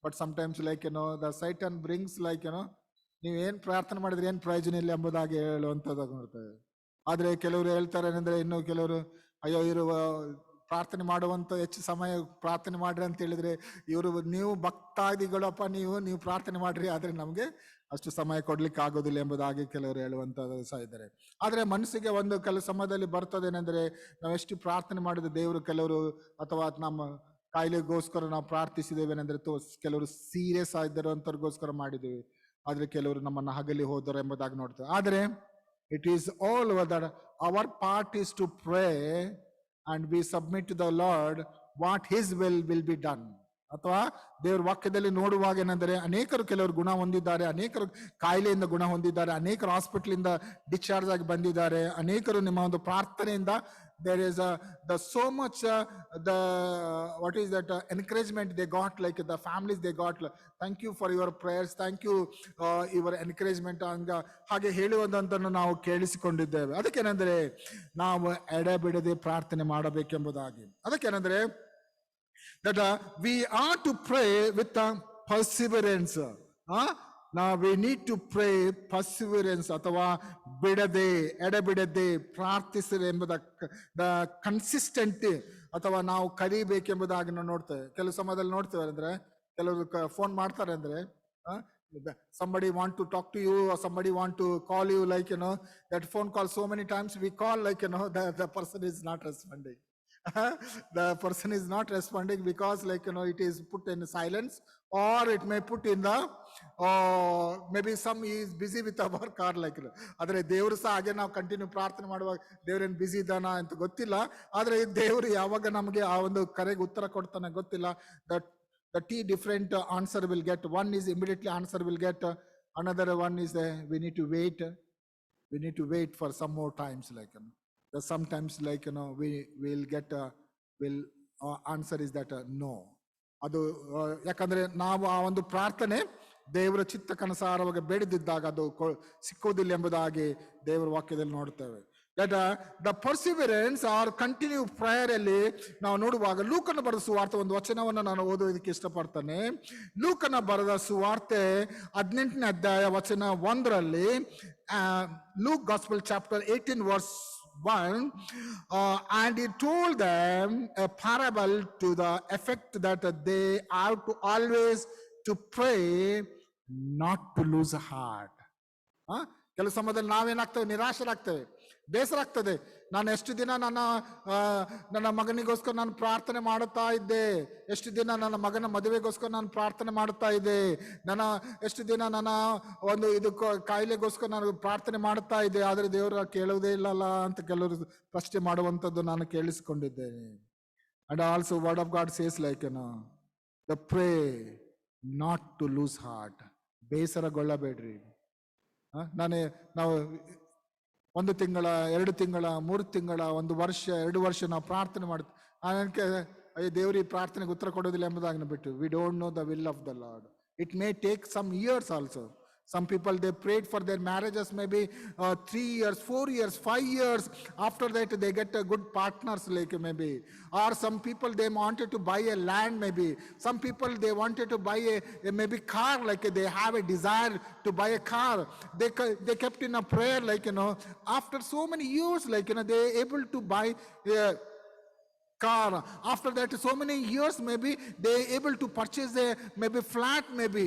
but sometimes, like the Satan brings, like ನೀವು ಏನ್ ಪ್ರಾರ್ಥನೆ ಮಾಡಿದ್ರೆ ಏನ್ ಪ್ರಯೋಜನ ಇಲ್ಲ ಎಂಬುದಾಗಿ ಹೇಳುವಂಥದ್ದು ನೋಡ್ತೇವೆ. ಆದ್ರೆ ಕೆಲವರು ಹೇಳ್ತಾರೆ ಏನಂದ್ರೆ, ಇನ್ನು ಕೆಲವರು ಅಯ್ಯೋ ಇರುವ ಪ್ರಾರ್ಥನೆ ಮಾಡುವಂತ ಹೆಚ್ಚು ಸಮಯ ಪ್ರಾರ್ಥನೆ ಮಾಡ್ರಿ ಅಂತ ಹೇಳಿದ್ರೆ, ನೀವು ಭಕ್ತಾದಿಗಳಪ್ಪ, ನೀವು ಪ್ರಾರ್ಥನೆ ಮಾಡ್ರಿ, ಆದ್ರೆ ನಮ್ಗೆ ಅಷ್ಟು ಸಮಯ ಕೊಡ್ಲಿಕ್ಕೆ ಆಗೋದಿಲ್ಲ ಎಂಬುದಾಗಿ ಕೆಲವರು ಹೇಳುವಂತದ್ದು ಸಹ ಇದ್ದಾರೆ. ಆದ್ರೆ ಮನಸ್ಸಿಗೆ ಒಂದು ಕೆಲವು ಸಮಯದಲ್ಲಿ ಬರ್ತದೇನೆಂದ್ರೆ, ನಾವೆಷ್ಟು ಪ್ರಾರ್ಥನೆ ಮಾಡಿದ ದೇವರು, ಕೆಲವರು ಅಥವಾ ನಮ್ಮ ಕಾಯಿಲೆಗೋಸ್ಕರ ನಾವು ಪ್ರಾರ್ಥಿಸಿದ್ದೇವೇನೆಂದ್ರೆ, ಕೆಲವರು ಸೀರಿಯಸ್ ಆಗಿರುವಂತವ್ರಿಗೋಸ್ಕರ ಮಾಡಿದ್ದೇವೆ, ಆದ್ರೆ ಕೆಲವರು ನಮ್ಮನ್ನು ಹಗಲಿ ಹೋದರು ಎಂಬುದಾಗಿ ನೋಡ್ತೇವೆ. ಆದ್ರೆ it is all over that our part is to pray and we submit to the Lord what his will be done. ಅಥವಾ ದೇವರ ವಾಕ್ಯದಲ್ಲಿ ನೋಡುವಾಗ ಏನಂದ್ರೆ, ಅನೇಕರು ಕೆಲವರು ಗುಣ ಹೊಂದಿದ್ದಾರೆ, ಅನೇಕರು ಕಾಯಿಲೆಯಿಂದ ಗುಣ ಹೊಂದಿದ್ದಾರೆ, ಅನೇಕರು ಹಾಸ್ಪಿಟಲ್ ಇಂದ ಡಿಸ್ಚಾರ್ಜ್ ಆಗಿ ಬಂದಿದ್ದಾರೆ, ಅನೇಕರು ನಿಮ್ಮ ಒಂದು ಪ್ರಾರ್ಥನೆಯಿಂದ there is the so much what is that encouragement they got, like the families they got, thank you for your prayers, thank you your encouragement ಹಾಗೆ ಹೇಳುವುದಂತನ್ನು ನಾವು ಕೇಳಿಸಿಕೊಂಡಿದ್ದೇವೆ. ಅದಕ್ಕೇನಂದ್ರೆ ನಾವು ಎಡೆಬಿಡದೆ ಪ್ರಾರ್ಥನೆ ಮಾಡಬೇಕೆಂಬುದಾಗಿ. ಅದಕ್ಕೇನಂದ್ರೆ that we are to pray with perseverance. Now we need to pray perseverance, ಅಥವಾ ಬಿಡದೆ ಎಡೆಬಿಡದೆ ಪ್ರಾರ್ಥಿಸಿರಿ ಎಂಬುದ ದ ಕನ್ಸಿಸ್ಟೆಂಟ್ ಅಥವಾ ನಾವು ಕಲಿಬೇಕೆಂಬುದಾಗಿ ನಾವು ನೋಡ್ತೇವೆ. ಕೆಲವು ಸಮಯದಲ್ಲಿ ನೋಡ್ತೇವೆ ಅಂದ್ರೆ ಕೆಲವರು ಫೋನ್ ಮಾಡ್ತಾರೆ ಅಂದ್ರೆ somebody want to talk to you or somebody want to call you, like that phone call so many times we call, like the person is not responding. The person is not responding because, like it is put in silence, or it may put in the maybe some is busy with our car, like ಆದ್ರೆ ದೇವರು ಸಹ ಹಾಗೆ ನಾವು continue ಪ್ರಾರ್ಥನೆ ಮಾಡುವಾಗ ದೇವ್ರೇನು ಬಿಸಿ ಇದ್ದಾನ ಅಂತ ಗೊತ್ತಿಲ್ಲ, ಆದ್ರೆ ದೇವರು ಯಾವಾಗ ನಮಗೆ ಆ ಒಂದು ಕರೆಗೆ ಉತ್ತರ ಕೊಡ್ತಾನೆ ಗೊತ್ತಿಲ್ಲ. The T different answer will get. One is immediately answer will get. Another one is we need to wait. We need to wait for some more times, like sometimes, like we will get will answer is that no. ಅದು ಯಾಕಂದ್ರೆ ನಾವು ಆ ಒಂದು ಪ್ರಾರ್ಥನೆ ದೇವರ ಚಿತ್ತಕ್ಕನುಸಾರವಾಗಿ ಬೇಡದಿದ್ದಾಗ ಅದು ಸಿಕ್ಕುವುದಿಲ್ಲ ಎಂಬುದಾಗಿ ದೇವರ ವಾಕ್ಯದಲ್ಲಿ ನೋಡ್ತೇವೆ. That the perseverance or continue prayer ಅಲ್ಲಿ ನಾವು ನೋಡುವಾಗ ಲೂಕನ ಬರೆದ ಸುವಾರ್ತೆ ಒಂದು ವಚನವನ್ನು ನಾನು ಓದೋದಕ್ಕೆ ಇಷ್ಟಪಡ್ತೇನೆ. ಲೂಕನ ಬರೆದ ಸುವಾರ್ತೆ 18ನೇ ಅಧ್ಯಾಯ ವಚನ 1ರಲ್ಲಿ, Luke Gospel chapter 18 verse 1, and he told them a parable to the effect that they have to always to pray, not to lose heart. ಕೆಲವು ಸಮಯದಲ್ಲಿ ನಾವೇನಾಗ್ತೇವೆ, ನಿರಾಶರಾಗ್ತೇವೆ, ಬೇಸರ ಆಗ್ತದೆ. ನಾನು ಎಷ್ಟು ದಿನ ನನ್ನ ಮಗನಿಗೋಸ್ಕರ ನಾನು ಪ್ರಾರ್ಥನೆ ಮಾಡುತ್ತಾ ಇದ್ದೆ, ಎಷ್ಟು ದಿನ ನನ್ನ ಮಗನ ಮದುವೆಗೋಸ್ಕರ ನಾನು ಪ್ರಾರ್ಥನೆ ಮಾಡುತ್ತಾ ಇದ್ದೆ, ಎಷ್ಟು ದಿನ ನನ್ನ ಒಂದು ಇದು ಕಾಯಿಲೆಗೋಸ್ಕರ ನಾನು ಪ್ರಾರ್ಥನೆ ಮಾಡುತ್ತಾ ಇದ್ದೆ, ಆದ್ರೆ ದೇವರು ಕೇಳುವುದೇ ಇಲ್ಲಲ್ಲ ಅಂತ ಕೆಲವರು ಪ್ರಶ್ನೆ ಮಾಡುವಂಥದ್ದು ನಾನು ಕೇಳಿಸಿಕೊಂಡಿದ್ದೇನೆ. And also word of God says like the pray not to lose heart. ಬೇಸರಗೊಳ್ಳಬೇಡ್ರಿ. ನಾವು 1 ತಿಂಗಳ 2 ತಿಂಗಳ 3 ತಿಂಗಳ 1 ವರ್ಷ 2 ವರ್ಷ ನಾವು ಪ್ರಾರ್ಥನೆ ಮಾಡ್ತೀವಿ, ಅದಕ್ಕೆ ಅಯ್ಯೋ ದೇವ್ರಿಗೆ ಪ್ರಾರ್ಥನೆಗೆ ಉತ್ತರ ಕೊಡೋದಿಲ್ಲ ಎಂಬುದಾಗಿ ಬಿಟ್ಟು we don't know the will of the lord. It may take some years also. Some people, they prayed for their marriages maybe 3 years, 4 years, 5 years. After that, they get a good partners, like maybe. Or some people, they wanted to buy a land maybe. Some people, they wanted to buy a maybe car, like they have a desire to buy a car. They kept in a prayer, like after so many years, like they able to buy car. After that, so many years, maybe they able to purchase a maybe flat, maybe.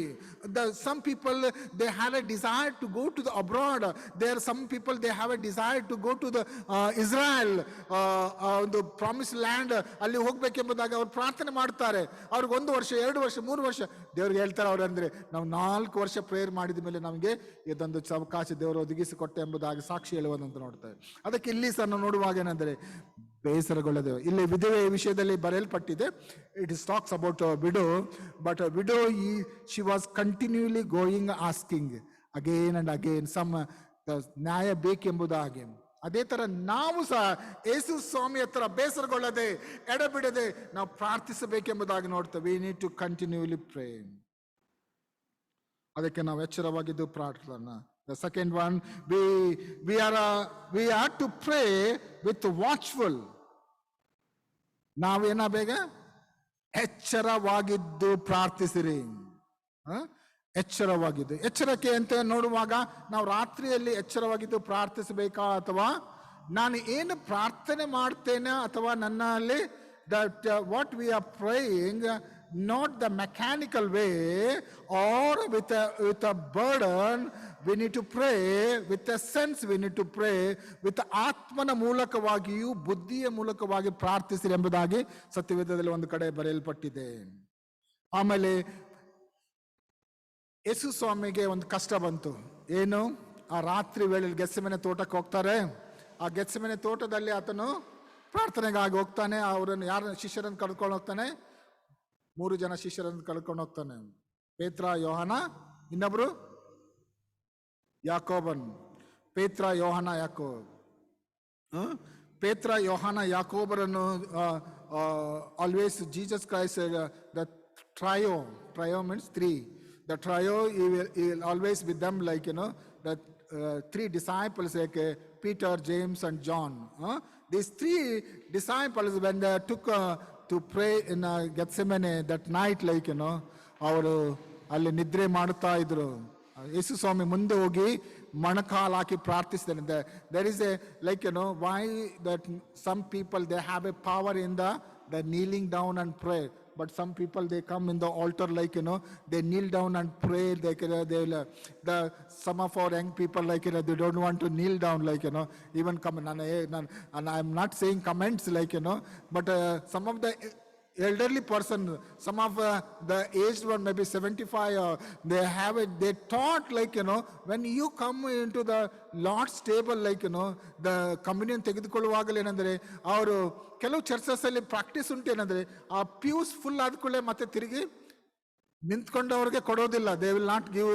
Some people, they had a desire to go to the abroad. There are some people, they have a desire to go to the Israel, the promised land. ಅಲ್ಲಿ ಹೋಗ್ಬೇಕೆಂಬುದಾಗಿ ಅವ್ರು ಪ್ರಾರ್ಥನೆ ಮಾಡ್ತಾರೆ. ಅವ್ರಿಗೆ 1 ವರ್ಷ 2 ವರ್ಷ 3 ವರ್ಷ ದೇವ್ರಿಗೆ ಹೇಳ್ತಾರೆ. ಅವ್ರು ಅಂದ್ರೆ ನಾವು 4 ವರ್ಷ ಪ್ರೇಯರ್ ಮಾಡಿದ ಮೇಲೆ ನಮಗೆ ಇದೊಂದು ಅವಕಾಶ ದೇವರು ಒದಗಿಸಿಕೊಟ್ಟೆ ಎಂಬುದಾಗಿ ಸಾಕ್ಷಿ ಹೇಳುವುದಂತ ನೋಡ್ತಾರೆ. ಅದಕ್ಕೆ ಇಲ್ಲಿ ಸಹ ನಾವು ನೋಡುವಾಗ ಏನಂದ್ರೆ ಬೇಸರಗೊಳ್ಳದೆ, ಇಲ್ಲಿ ವಿಧವೆಯ ವಿಷಯದಲ್ಲಿ ಬರೆಯಲ್ಪಟ್ಟಿದೆ. It is talks about widow, but widow she was continually going asking again and again some ನ್ಯಾಯ ಬೇಕೆಂಬುದಾಗಿ. ಅದೇ ತರ ನಾವು ಸಹ ಯೇಸು ಸ್ವಾಮಿ ಹತ್ರ ಬೇಸರಗೊಳ್ಳದೆ ಎಡಬಿಡದೆ ನಾವು ಪ್ರಾರ್ಥಿಸಬೇಕೆಂಬುದಾಗಿ ನೋಡ್ತೇವೆ. We need to continually pray. ಅದಕ್ಕೆ ನಾವು ಎಚ್ಚರವಾಗಿದ್ದು ಪ್ರಾರ್ಥನೆ. The second one, we are to pray with watchful. ನಾವೇನ ಬೇಗ ಎಚ್ಚರವಾಗಿದ್ದು ಪ್ರಾರ್ಥಿಸಿರಿ. ಎಚ್ಚರವಾಗಿದ್ದು, ಎಚ್ಚರಕ್ಕೆ ಅಂತ ನೋಡುವಾಗ ನಾವು ರಾತ್ರಿಯಲ್ಲಿ ಎಚ್ಚರವಾಗಿದ್ದು ಪ್ರಾರ್ಥಿಸಬೇಕಾ, ಅಥವಾ ನಾನು ಏನು ಪ್ರಾರ್ಥನೆ ಮಾಡ್ತೇನೆ, ಅಥವಾ ನನ್ನಲ್ಲಿ that what we are praying, not the mechanical way or with a burden. We need to pray with a sense. We need to pray with ಆತ್ಮನ ಮೂಲಕವಾಗಿಯೂ ಬುದ್ಧಿಯ ಮೂಲಕವಾಗಿ ಪ್ರಾರ್ಥಿಸಿರಿ ಎಂಬುದಾಗಿ ಸತ್ಯವೇದದಲ್ಲಿ ಒಂದು ಕಡೆ ಬರೆಯಲ್ಪಟ್ಟಿದೆ. ಆಮೇಲೆ ಯೇಸು ಸ್ವಾಮಿಗೆ ಒಂದು ಕಷ್ಟ ಬಂತು. ಏನು? ಆ ರಾತ್ರಿ ವೇಳೆಯಲ್ಲಿ ಗೆತ್ಸೆಮನೆ ತೋಟಕ್ಕೆ ಹೋಗ್ತಾರೆ. ಆ ಗೆತ್ಸೆಮನೆ ತೋಟದಲ್ಲಿ ಆತನು ಪ್ರಾರ್ಥನೆಗಾಗಿ ಹೋಗ್ತಾನೆ. ಅವರನ್ನು ಯಾರ ಶಿಷ್ಯರನ್ನು ಕರ್ಕೊಂಡು ಹೋಗ್ತಾನೆ? 3 ಜನ ಶಿಷ್ಯರನ್ನು ಕರ್ಕೊಂಡು ಹೋಗ್ತಾನೆ. ಪೇತ್ರ, ಯೋಹಾನ, ಇನ್ನೊಬ್ರು ಯಾಕೋಬನ್. ಪೇತ್ರ, ಯೋಹಾನ, ಯಾಕೋಬ್. ಪೇತ್ರ, ಯೋಹಾನ, ಯಾಕೋಬರನ್ನು always Jesus Christ the trio means 3. The trio, he will always with them, like the 3 disciples, like Peter, James and John. These 3 disciples, when they took to pray in Gethsemane that night, like ಅವರು ಅಲ್ಲಿ ನಿದ್ರೆ ಮಾಡ್ತಾ ಇದ್ರು. ಯೇಸು ಸ್ವಾಮಿ ಮುಂದೆ ಹೋಗಿ ಮೊಣಕಾಲಾಕಿ ಪ್ರಾರ್ಥಿಸಿದೆ. There is a, like, why that some people, they have a power in the kneeling down and pray. But some people, they come in the altar, like, they kneel down and pray. They will, some of our young people, like, they don't want to kneel down, like, even come, and I'm not saying comments, like, but some of the elderly person, some of the aged one, maybe 75, they thought, like, when you come into the Lord's table, like, the communion ತೆಗೆದುಕೊಳ್ಳುವಾಗಲೇ ಏನಂದ್ರೆ ಅವರು ಕೆಲವು churches ಅಲ್ಲಿ practice ಉಂಟು, ಏನಂದ್ರೆ ಆ ಪ್ಯೂಸ್ full ಆದ್ಕೊಳ್ಳೆ ಮತ್ತೆ ತಿರುಗಿ ನಿಂತ್ಕೊಂಡವ್ರಿಗೆ ಕೊಡೋದಿಲ್ಲ. They will not give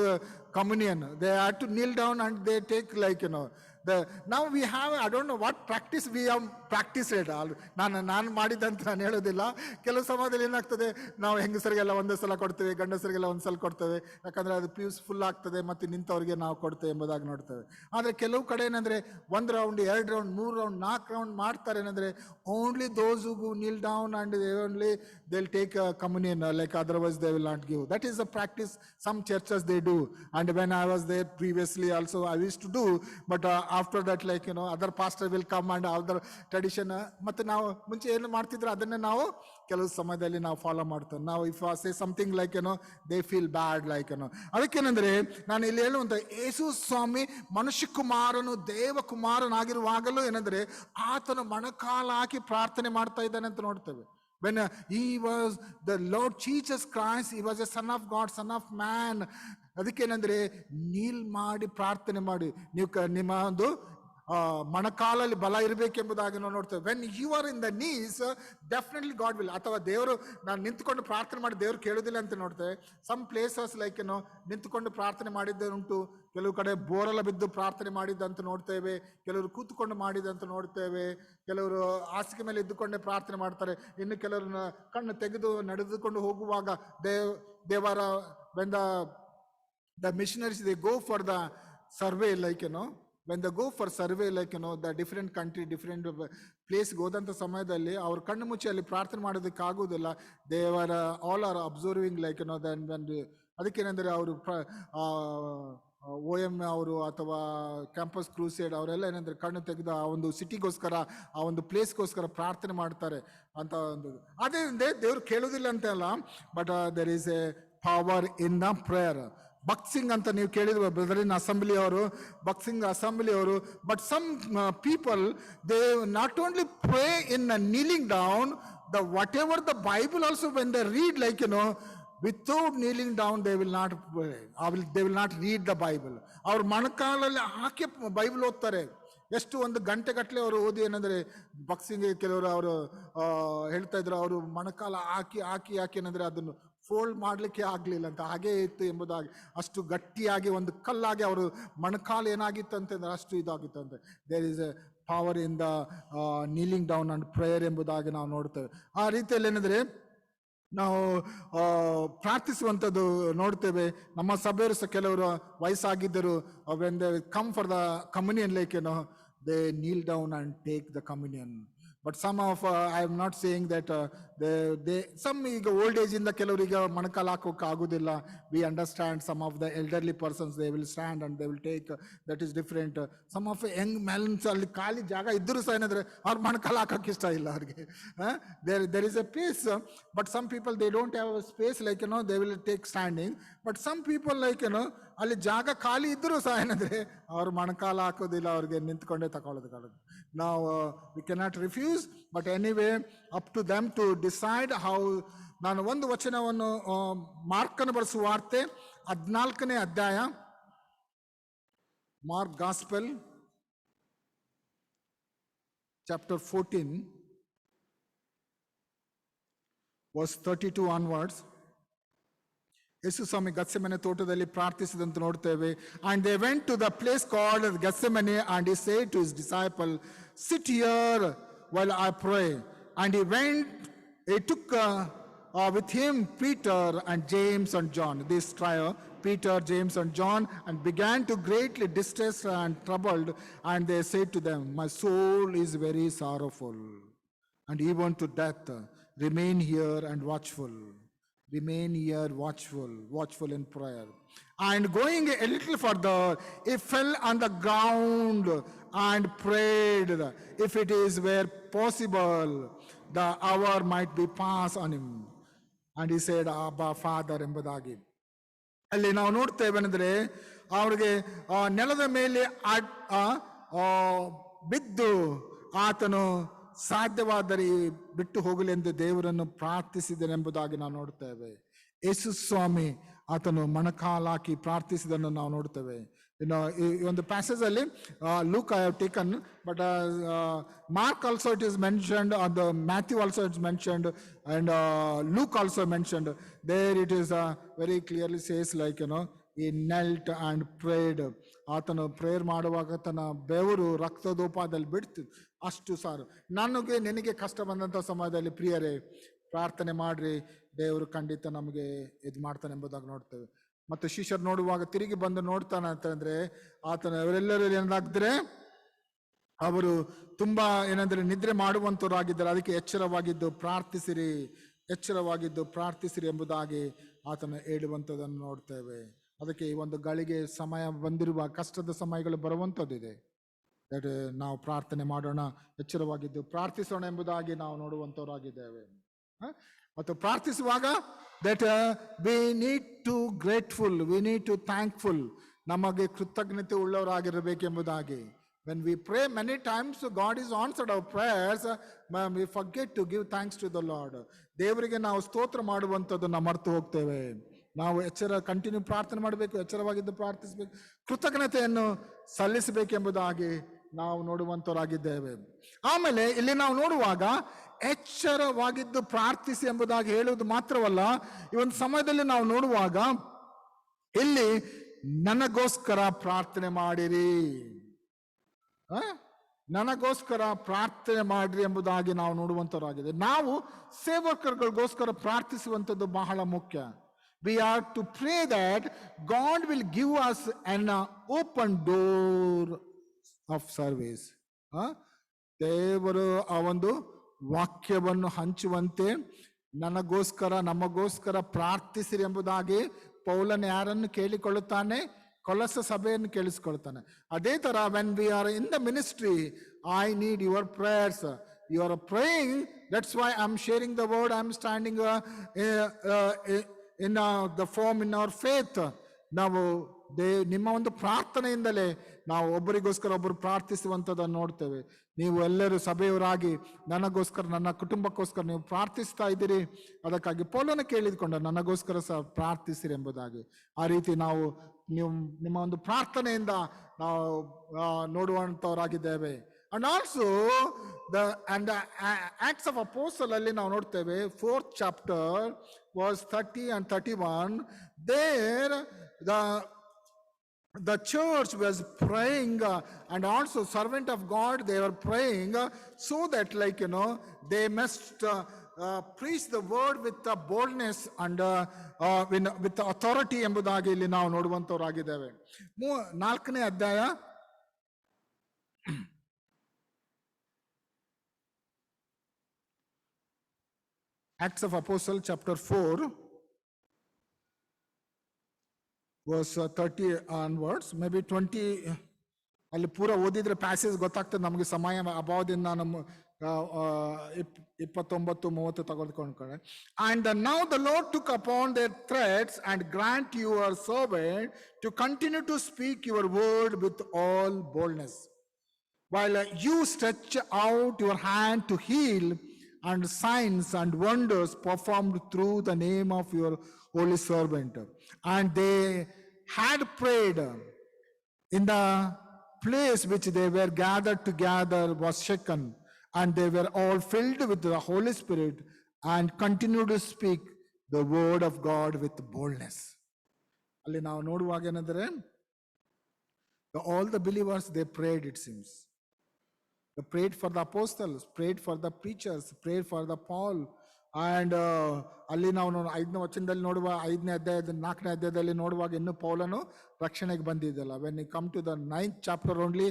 communion. They have to kneel down and they take, like, now we have, I don't know what practice we have practiced. ನಾನು ಮಾಡಿದ್ದಂತ ನಾನು ಹೇಳೋದಿಲ್ಲ. ಕೆಲವು ಸಮಯದಲ್ಲಿ ಏನಾಗ್ತದೆ, ನಾವು ಹೆಂಗಸರಿಗೆಲ್ಲ ಒಂದೇ ಸಲ ಕೊಡ್ತೇವೆ, ಗಂಡಸರಿಗೆಲ್ಲ ಒಂದು ಸಲ ಕೊಡ್ತೇವೆ, ಯಾಕಂದ್ರೆ ಅದು ಪ್ಯೂಸ್ ಫುಲ್ ಆಗ್ತದೆ, ಮತ್ತೆ ನಿಂತವ್ರಿಗೆ ನಾವು ಕೊಡ್ತೇವೆ ಎಂಬುದಾಗಿ ನೋಡ್ತೇವೆ. ಆದರೆ ಕೆಲವು ಕಡೆ ಏನಂದ್ರೆ 1 ರೌಂಡ್ 2 ರೌಂಡ್ 3 ರೌಂಡ್ 4 ರೌಂಡ್ ಮಾಡ್ತಾರೆ. ಏನಂದ್ರೆ only those who Neel down and only they will take communion, like otherwise they will not give. That is a practice some churches they do, and when I was there previously also I used to do, but after that, like, other pastor will come and other tradition, ಮತ್ತೆ ನಾವು ಮುಂಚೆ ಏನು ಮಾಡ್ತಿದ್ರು ಅದನ್ನೇ ನಾವು ಕೆಲವು ಸಮಯದಲ್ಲಿ ನಾವು ಫಾಲೋ ಮಾಡ್ತೇವೆ. ನಾವು if I say something, like, they feel bad, like, ಅದಕ್ಕೇನಂದ್ರೆ ನಾನು ಇಲ್ಲಿ ಹೇಳುವಂತ ಯೇಸು ಸ್ವಾಮಿ ಮನುಷ್ಯ ಕುಮಾರನು ದೇವಕುಮಾರನಾಗಿರುವಾಗಲೂ ಏನಂದ್ರೆ ಆತನು ಮೊಣಕಾಲು ಹಾಕಿ ಪ್ರಾರ್ಥನೆ ಮಾಡ್ತಾ ಇದ್ದಾನೆ ಅಂತ ನೋಡ್ತೇವೆ. When he was the Lord Jesus Christ, he was a son of God, son of man. ಅದಕ್ಕೇನಂದ್ರೆ Neel ಮಾಡಿ ಪ್ರಾರ್ಥನೆ ಮಾಡಿ, ನೀವು ನಿಮ್ಮ ಒಂದು ಮೊಣಕಾಲಲ್ಲಿ ಬಲ ಇರಬೇಕೆಂಬುದಾಗಿ ನಾವು ನೋಡ್ತೇವೆ. When you are in the knees, definitely God will. ಅಥವಾ ದೇವರು ನಾನು ನಿಂತ್ಕೊಂಡು ಪ್ರಾರ್ಥನೆ ಮಾಡಿ ದೇವ್ರು ಕೇಳೋದಿಲ್ಲ ಅಂತ ನೋಡ್ತೇವೆ. ಸಮ್ ಪ್ಲೇಸಸ್, ಲೈಕ್, ನಿಂತ್ಕೊಂಡು ಪ್ರಾರ್ಥನೆ ಮಾಡಿದ್ದುಂಟು, ಕೆಲವು ಕಡೆ ಬೋರೆಲ್ಲ ಬಿದ್ದು ಪ್ರಾರ್ಥನೆ ಮಾಡಿದ್ದಂತ ನೋಡ್ತೇವೆ, ಕೆಲವರು ಕೂತ್ಕೊಂಡು ಮಾಡಿದಂತ ನೋಡ್ತೇವೆ, ಕೆಲವರು ಹಾಸಿಗೆ ಮೇಲೆ ಇದ್ದುಕೊಂಡೇ ಪ್ರಾರ್ಥನೆ ಮಾಡ್ತಾರೆ, ಇನ್ನು ಕೆಲವ್ರನ್ನ ಕಣ್ಣು ತೆಗೆದು ನಡೆದುಕೊಂಡು ಹೋಗುವಾಗ ದೇವರ when the missionaries, they go for the survey, like, when they go for survey, like, the different country, different place ಹೋದಂಥ ಸಮಯದಲ್ಲಿ ಅವ್ರ ಕಣ್ಣು ಮುಚ್ಚಿ ಅಲ್ಲಿ ಪ್ರಾರ್ಥನೆ ಮಾಡೋದಕ್ಕೆ ಆಗುವುದಿಲ್ಲ. ದೇವರ ಆಲ್ ಆರ್ ಅಬ್ಸರ್ವಿಂಗ್, ಲೈಕ್, ಅದಕ್ಕೇನೆಂದರೆ ಅವರು OM ಅವರು ಅಥವಾ ಕ್ಯಾಂಪಸ್ ಕ್ರೂಸೇಡ್ ಅವರೆಲ್ಲ ಏನಂದ್ರೆ ಕಣ್ಣು ತೆಗೆದು ಆ ಒಂದು ಸಿಟಿಗೋಸ್ಕರ, ಆ ಒಂದು ಪ್ಲೇಸ್ಗೋಸ್ಕರ ಪ್ರಾರ್ಥನೆ ಮಾಡ್ತಾರೆ ಅಂತ ಒಂದು. ಅದೇ ದೇವ್ರು ಕೇಳೋದಿಲ್ಲ ಅಂತ ಅಲ್ಲ, but there is a power in the prayer. Bakht Singh ಅಂತ ನೀವು ಕೇಳಿದ್ವಿ, ಬ್ರದರ್ ಇನ್ ಅಸೆಂಬ್ಲಿ ಅವರು, ಭಕ್ತ್ ಸಿಂಗ್ ಅಸೆಂಬ್ಲಿ ಅವರು. But some people, they not only pray in kneeling down, the whatever the Bible also, when they read, like, without kneeling down, they will not pray. They will not read the Bible. ಅವ್ರ ಮೊಣಕಾಲಲ್ಲಿ ಹಾಕಿ Bible ಓದ್ತಾರೆ. ಎಷ್ಟು ಒಂದು ಗಂಟೆಗಟ್ಟಲೆ ಅವರು ಓದಿ, ಏನಂದ್ರೆ boxing ಕೆಲವರು ಅವರು ಹೇಳ್ತಾ ಇದ್ರು, ಅವರು ಮೊಣಕಾಲ ಹಾಕಿ ಹಾಕಿ ಹಾಕಿ ಏನಂದ್ರೆ ಅದನ್ನು ಫೋಲ್ಡ್ ಮಾಡಲಿಕ್ಕೆ ಆಗಲಿಲ್ಲ ಅಂತ, ಹಾಗೇ ಇತ್ತು ಎಂಬುದಾಗಿ, ಅಷ್ಟು ಗಟ್ಟಿಯಾಗಿ ಒಂದು ಕಲ್ಲಾಗಿ ಅವರು ಮೊಣಕಾಲು ಏನಾಗಿತ್ತು ಅಂತಂದ್ರೆ ಅಷ್ಟು ಇದಾಗಿತ್ತಂತೆ. There is a power in the kneeling down and prayer ಎಂಬುದಾಗಿ ನಾವು ನೋಡ್ತೇವೆ. ಆ ರೀತಿಯಲ್ಲಿ ಏನಂದ್ರೆ ನಾವು ಪ್ರಾರ್ಥಿಸುವಂಥದ್ದು ನೋಡ್ತೇವೆ. ನಮ್ಮ ಸಭೆಯವರು ಸಹ ಕೆಲವರು ವಯಸ್ಸಾಗಿದ್ದರು, when they come for the communion, like, they kneel down and take the communion. But some of, I am not saying that some, ಈಗ ಓಲ್ಡ್ ಏಜ್ ಇಂದ ಕೆಲವರಿಗೆ ಮೊಣಕಾಲು ಹಾಕೋಕೆ ಆಗುದಿಲ್ಲ. We understand some of the elderly persons, they will stand and they will take, that is different. Some of young mens, ಅಲ್ಲಿ ಖಾಲಿ ಜಾಗ ಇದ್ದರೂ ಸಹ ಏನಂದ್ರೆ ಅವ್ರು ಮೊಣಕಾಲು ಹಾಕೋಕೆ ಇಷ್ಟ ಇಲ್ಲ ಅವ್ರಿಗೆ. There is a place, but some people they don't have space, like, they will take standing. But some people, like, ಅಲ್ಲಿ ಜಾಗ ಖಾಲಿ ಇದ್ದರೂ ಸಹ ಏನಂದ್ರೆ ಅವ್ರು ಮೊಣಕಾಲು ಹಾಕೋದಿಲ್ಲ, ಅವ್ರಿಗೆ ನಿಂತ್ಕೊಂಡೇ ತಗೊಳ್ಳೋದು. ನಾವು we cannot refuse, but anyway up to them to decide how. ನಾನು ಒಂದು ವಚನವನ್ನು ಮಾರ್ಕನ ಬರೆಸುವ ವಾರ್ತೆ 14ನೇ ಅಧ್ಯಾಯ, Mark gospel chapter 14 verse 32 onwards. ಯೇಸು ಸ್ವಾಮಿ ಗತ್ಸೆಮನೆ ತೋಟದಲ್ಲಿ ಪ್ರಾರ್ಥಿಸಿದಂತ ನೋಡ್ತೇವೆ. And they went to the place called Gethsemane, and he said to his disciple, sit here while I pray. And he went, he took with him Peter and James and John, this trio, Peter, James and John, and began to greatly distressed and troubled. And they said to them, my soul is very sorrowful, and even to death. Remain here and watchful. remain here watchful in prayer. And going a little further, he fell on the ground and prayed, if it is were possible, the hour might be passed on him. And he said, Abba, Father, ಎಂಬುದಾಗಿ ಅಲ್ಲಿ ನಾವು ನೋಡ್ತೇವೆಂದ್ರೆ ಅವ್ರಿಗೆ ನೆಲದ ಮೇಲೆ ಬಿದ್ದು ಆತನು ಸಾಧ್ಯವಾದರೆ ಬಿಟ್ಟು ಹೋಗಲೆಂದು ದೇವರನ್ನು ಪ್ರಾರ್ಥಿಸಿದನೆಂಬುದಾಗಿ ನಾವು ನೋಡ್ತೇವೆ. ಯೇಸು ಸ್ವಾಮಿ ಆತನು ಮೊಣಕಾಲಾಕಿ ಪ್ರಾರ್ಥಿಸಿದನ್ನು ನಾವು ನೋಡ್ತೇವೆ. ಇನ್ನು ಈ ಒಂದು ಪ್ಯಾಸೇಜ್ ಅಲ್ಲಿ Luke I have taken, but Mark also it is mentioned, or the Matthew also it's mentioned, and Luke also mentioned. There it is very clearly says like, he knelt and prayed. ಆತನು prayer ಮಾಡುವಾಗ ತನ್ನ ಬೆವರು ರಕ್ತದೋಪಾದಲ್ಲಿ ಬಿಡ್ತು. ಅಷ್ಟು ಸಾರು. ನಿನಗೆ ಕಷ್ಟ ಬಂದಂಥ ಸಮಯದಲ್ಲಿ ಪ್ರಿಯರೇ ಪ್ರಾರ್ಥನೆ ಮಾಡ್ರಿ, ದೇವರು ಖಂಡಿತ ನಮಗೆ ಇದು ಮಾಡ್ತಾನೆ ಎಂಬುದಾಗಿ ನೋಡ್ತೇವೆ. ಮತ್ತು ಶಿಷ್ಯರು ನೋಡುವಾಗ ತಿರುಗಿ ಬಂದು ನೋಡ್ತಾನೆ ಅಂತಂದ್ರೆ ಆತನ ಅವರೆಲ್ಲರೂ ಏನಾದ್ರೆ ಅವರು ತುಂಬಾ ನಿದ್ರೆ ಮಾಡುವಂತವರಾಗಿದ್ದಾರೆ. ಅದಕ್ಕೆ ಎಚ್ಚರವಾಗಿದ್ದು ಪ್ರಾರ್ಥಿಸಿರಿ ಎಂಬುದಾಗಿ ಆತನ ಹೇಳುವಂಥದ್ದನ್ನು ನೋಡ್ತೇವೆ. ಅದಕ್ಕೆ ಈ ಒಂದು ಗಳಿಗೆ ಸಮಯ ಬಂದಿರುವ ಕಷ್ಟದ ಸಮಯಗಳು ಬರುವಂಥದ್ದಿದೆ. ದಟ್ ನಾವು ಪ್ರಾರ್ಥನೆ ಮಾಡೋಣ, ಎಚ್ಚರವಾಗಿದ್ದು ಪ್ರಾರ್ಥಿಸೋಣ ಎಂಬುದಾಗಿ ನಾವು ನೋಡುವಂಥವರಾಗಿದ್ದೇವೆ. ಮತ್ತು ಪ್ರಾರ್ಥಿಸುವಾಗ that we need to grateful, we need to thankful, ನಮಗೆ ಕೃತಜ್ಞತೆ ಉಳ್ಳವರಾಗಿರಬೇಕೆಂಬುದಾಗಿ. When we pray many times, God is answered our prayers, we forget to give thanks to the Lord. ದೇವರಿಗೆ ನಾವು ಸ್ತೋತ್ರ ಮಾಡುವಂಥದ್ದನ್ನು ಮರೆತು ಹೋಗ್ತೇವೆ. ನಾವು ಕಂಟಿನ್ಯೂ ಪ್ರಾರ್ಥನೆ ಮಾಡಬೇಕು, ಎಚ್ಚರವಾಗಿದ್ದು ಪ್ರಾರ್ಥಿಸಬೇಕು, ಕೃತಜ್ಞತೆಯನ್ನು ಸಲ್ಲಿಸಬೇಕೆಂಬುದಾಗಿ ನಾವು ನೋಡುವಂತವರಾಗಿದ್ದೇವೆ. ಆಮೇಲೆ ಇಲ್ಲಿ ನಾವು ನೋಡುವಾಗ ಎಚ್ಚರವಾಗಿದ್ದು ಪ್ರಾರ್ಥಿಸಿ ಎಂಬುದಾಗಿ ಹೇಳುವುದು ಮಾತ್ರವಲ್ಲ, ಈ ಒಂದು ಸಮಯದಲ್ಲಿ ನಾವು ನೋಡುವಾಗ ಇಲ್ಲಿ ನನಗೋಸ್ಕರ ಪ್ರಾರ್ಥನೆ ಮಾಡಿರಿ, ನನಗೋಸ್ಕರ ಪ್ರಾರ್ಥನೆ ಮಾಡಿರಿ ಎಂಬುದಾಗಿ ನಾವು ನೋಡುವಂತವರಾಗಿದೆ. ನಾವು ಸೇವಕರುಗಳಿಗೋಸ್ಕರ ಪ್ರಾರ್ಥಿಸುವಂಥದ್ದು ಬಹಳ ಮುಖ್ಯ. We are to pray that God will give us an open door of service. ದೇವರು ಆ ಒಂದು ವಾಕ್ಯವನ್ನು ಹಂಚುವಂತೆ ನನಗೋಸ್ಕರ ನಮಗೋಸ್ಕರ ಪ್ರಾರ್ಥಿಸಿರಿ ಎಂಬುದಾಗಿ ಪೌಲನ ಯಾರನ್ನು ಕೇಳಿಕೊಳ್ಳುತ್ತಾನೆ? ಕೊಲೊಸ್ಸೆ ಸಭೆಯನ್ನು ಕೇಳಿಸಿಕೊಳ್ತಾನೆ. ಅದೇ ತರ when we are in the ministry, I need your prayers. You are praying, that's why I'm sharing the word, I'm standing in the form in our faith. ನಾವು ನಿಮ್ಮ ಒಂದು ಪ್ರಾರ್ಥನೆಯಿಂದಲೇ ನಾವು ಒಬ್ಬರಿಗೋಸ್ಕರ ಒಬ್ಬರು ಪ್ರಾರ್ಥಿಸುವಂಥದ್ದನ್ನು ನೋಡ್ತೇವೆ. ನೀವು ಎಲ್ಲರೂ ಸಭೆಯವರಾಗಿ ನನಗೋಸ್ಕರ ನನ್ನ ಕುಟುಂಬಕ್ಕೋಸ್ಕರ ನೀವು ಪ್ರಾರ್ಥಿಸ್ತಾ ಇದ್ದೀರಿ. ಅದಕ್ಕಾಗಿ ಪೌಲನ ಕೇಳಿದ್ಕೊಂಡ ನನಗೋಸ್ಕರ ಸಹ ಪ್ರಾರ್ಥಿಸಿರಿ ಎಂಬುದಾಗಿ. ಆ ರೀತಿ ನಾವು ನಿಮ್ಮ ಒಂದು ಪ್ರಾರ್ಥನೆಯಿಂದ ನಾವು ನೋಡುವಂಥವರಾಗಿದ್ದೇವೆ. And also the Acts of Apostles ಅಲ್ಲಿ ನಾವು ನೋಡ್ತೇವೆ 4th chapter verse 30 and 31. There the church was praying, and also servant of God they were praying, so that they must preach the word with the boldness and with the authority ಎಂಬುದಾಗಿ ಇಲ್ಲಿ ನಾವು ನೋಡುವಂತವರಾಗಿದ್ದೇವೆ. 4ನೇ ಅಧ್ಯಾಯ Acts of Apostles chapter 4 verse 30 onwards, maybe 20 ಅಲ್ಲಿ ಪೂರ ಓದಿದ್ರೆ passage ಗೊತ್ತಾಗ್ತದೆ ನಮಗೆ. ಸಮಯ ಅಭಾವದಿಂದ ನಾನು 29-30 ತೆಗೆದುಕೊಂಡ್ಕೊಂಡೆ. And now the Lord took upon their threats and grant your servant to continue to speak your word with all boldness, while you stretch out your hand to heal, and signs and wonders performed through the name of your holy servant. And they had prayed, in the place which they were gathered together was shaken, and they were all filled with the Holy Spirit and continued to speak the word of God with boldness. ಅಲ್ಲಿ ನಾವು ನೋಡುವಾಗ ಏನಂದ್ರೆ all the believers they prayed, it seems. They prayed for the apostles, prayed for the preachers, prayed for the Paul. And ಅಲ್ಲಿ ನಾವು 5ನೇ ವಚನದಲ್ಲಿ ನೋಡುವ 5ನೇ ಅಧ್ಯಾಯದ 4ನೇ ಅಧ್ಯಾಯದಲ್ಲಿ ನೋಡುವಾಗ ಇನ್ನು ಪೌಲನು ರಕ್ಷಣೆಗೆ ಬಂದಿದ್ದಲ್ಲ. when you come to the 9th chapter only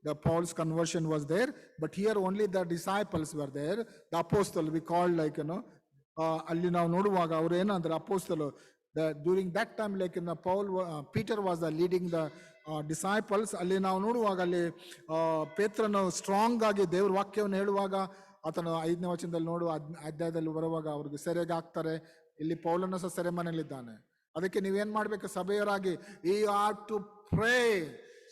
the Paul's conversion was there, but here only the disciples were there. The apostle we call ಅಲ್ಲಿ ನಾವು ನೋಡುವಾಗ ಅವ್ರು ಏನಂದ್ರೆ ಅಪೋಸ್ತಲು during that time like in Peter was the leading the disciples. ಅಲ್ಲಿ ನಾವು ನೋಡುವಾಗ ಅಲ್ಲಿ ಪೇತ್ರನು ಸ್ಟ್ರಾಂಗ್ ಆಗಿ ದೇವ್ರ ವಾಕ್ಯವನ್ನು ಹೇಳುವಾಗ ಆತನು 5ನೇ ವಚನದಲ್ಲಿ ನೋಡುವ ಅಧ್ಯಾಯದಲ್ಲಿ ಬರುವಾಗ ಅವ್ರಿಗೆ ಸೆರೆಗೆ ಹಾಕ್ತಾರೆ. ಇಲ್ಲಿ ಪೌಲನು ಸಹ ಸೆರೆಮನೆಯಲ್ಲಿದ್ದಾನೆ. ಅದಕ್ಕೆ ನೀವೇನ್ ಮಾಡ್ಬೇಕು ಸಭೆಯರಾಗಿ, you are to pray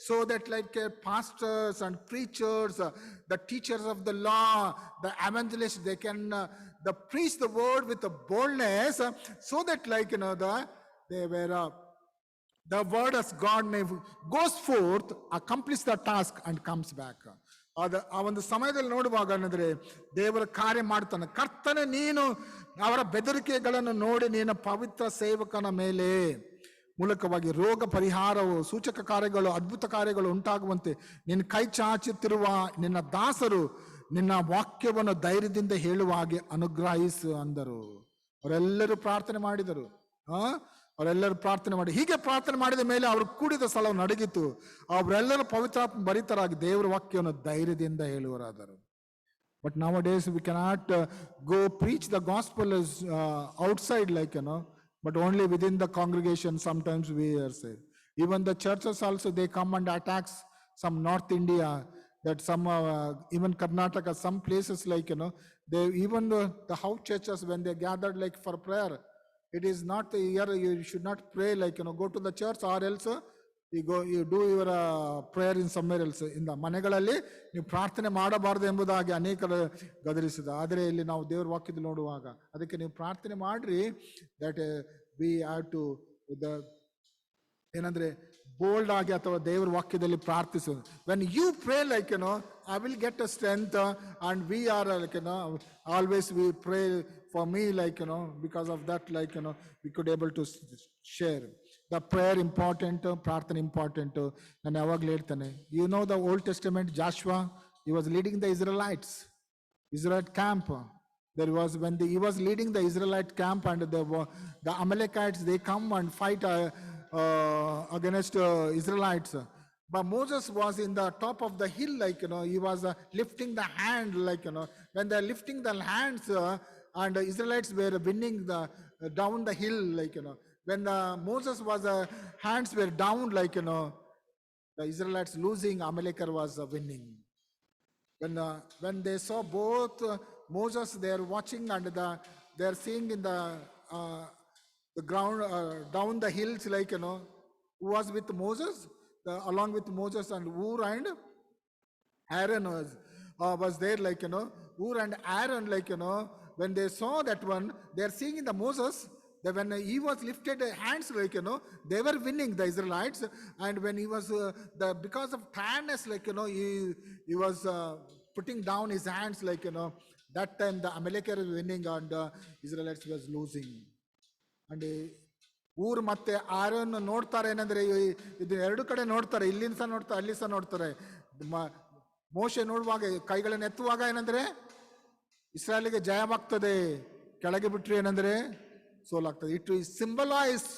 so that like pastors and preachers, the teachers of the law, the evangelists, they can preach the word with a boldness, so that like the word as God may goes forth, accomplish the task and comes back. ಆ ಒಂದು ಸಮಯದಲ್ಲಿ ನೋಡುವಾಗ ಏನಂದ್ರೆ ದೇವರ ಕಾರ್ಯ ಮಾಡ್ತಾನೆ. ಕರ್ತನೆ ನೀನು ಅವರ ಬೆದರಿಕೆಗಳನ್ನು ನೋಡಿ ನೀನು ಪವಿತ್ರ ಸೇವಕನ ಮೇಲೆ ಮೂಲಕವಾಗಿ ರೋಗ ಪರಿಹಾರವು, ಸೂಚಕ ಕಾರ್ಯಗಳು, ಅದ್ಭುತ ಕಾರ್ಯಗಳು ಉಂಟಾಗುವಂತೆ ನಿನ್ನ ಕೈ ಚಾಚುತ್ತಿರುವ ನಿನ್ನ ದಾಸರು ನಿನ್ನ ವಾಕ್ಯವನ್ನು ಧೈರ್ಯದಿಂದ ಹೇಳುವ ಹಾಗೆ ಅನುಗ್ರಹಿಸು ಅಂದರು. ಅವರೆಲ್ಲರೂ ಪ್ರಾರ್ಥನೆ ಮಾಡಿದರು. ಅವರೆಲ್ಲರೂ ಪ್ರಾರ್ಥನೆ ಮಾಡಿ, ಹೀಗೆ ಪ್ರಾರ್ಥನೆ ಮಾಡಿದ ಮೇಲೆ ಅವರು ಕೂಡಿದ ಸ್ಥಳವು ನಡಗಿತು. ಅವರೆಲ್ಲರೂ ಪವಿತ್ರಾತ್ಮ ಭರಿತರಾಗಿ ದೇವರ ವಾಕ್ಯವನ್ನು ಧೈರ್ಯದಿಂದ ಹೇಳುವರಾದರು. But nowadays we cannot go preach the gospel outside but only within the congregation. Sometimes we are saved. Even the churches also, they come and attacks some North India, that some even Karnataka, some places they even the house churches, when they gathered for prayer, it is not here, you should not pray go to the church, or else you do your prayer in somewhere else. In the ಮನೆಗಳಲ್ಲಿ ನೀವು ಪ್ರಾರ್ಥನೆ ಮಾಡಬಾರದು ಎಂಬುದಾಗಿ ಅನೇಕರು ಗದರಿಸಿದ. ಆದರೆ ಇಲ್ಲಿ ನಾವು ದೇವರ ವಾಕ್ಯದಲ್ಲಿ ನೋಡುವಾಗ ಅದಕ್ಕೆ ನೀವು ಪ್ರಾರ್ಥನೆ ಮಾಡ್ರಿ, ದಟ್ ವಿ ಹ್ಯಾವ್ ಟು ಏನಂದ್ರೆ ಬೋಲ್ಡ್ ಆಗಿ ಅಥವಾ ದೇವರ ವಾಕ್ಯದಲ್ಲಿ ಪ್ರಾರ್ಥಿಸೋದು. When you pray I will get a strength, and we are always we pray for me because of that we could able to share. The prayer important, ಪ್ರಾರ್ಥನೆ important. ನಾನು ಯಾವಾಗಲೂ ಹೇಳ್ತೇನೆ, you know the Old Testament, Joshua, he was leading the Israelite camp. There was when he was leading the Israelite camp, and the Amalekites, they come and fight against Israelites. But Moses was in the top of the hill, he was lifting the hand, when they're lifting the hands, and the Israelites were winning down the hill, when Moses was hands were down, the Israelites losing, Amalekar was winning. When they saw both Moses, they are watching, and they are seeing in the ground down the hills, who was with Moses, along with Moses, and Ur and Aaron was there, Ur and Aaron, when they saw that one, they are seeing in the Moses, that when he was lifted hands, they were winning, the Israelites. And when he was because of tiredness, he was putting down his hands, that time the Amalekite was winning and Israelites was losing. And ಊರ್ ಮತ್ತೆ Aaron ನೋಡ್ತಾರೆ, ಏನಂದ್ರೆ ಇದು ಎರಡು ಕಡೆ ನೋಡ್ತಾರೆ, ಇಲ್ಲಿಂದ ಸಹ ನೋಡ್ತಾರೆ, ಅಲ್ಲಿ ಸಹ ನೋಡ್ತಾರೆ. ಮೋಶೆ ನೋಡುವಾಗ ಕೈಗಳನ್ನು ಎತ್ತುವಾಗ ಏನಂದ್ರೆ ಇಸ್ರಾಯೇಲಿಗೆ ಜಯವಾಗ್ತದೆ, ಕೆಳಗೆ ಬಿಟ್ರೆ ಏನಂದ್ರೆ ಸೋಲಾಗ್ತದೆ. It is symbolize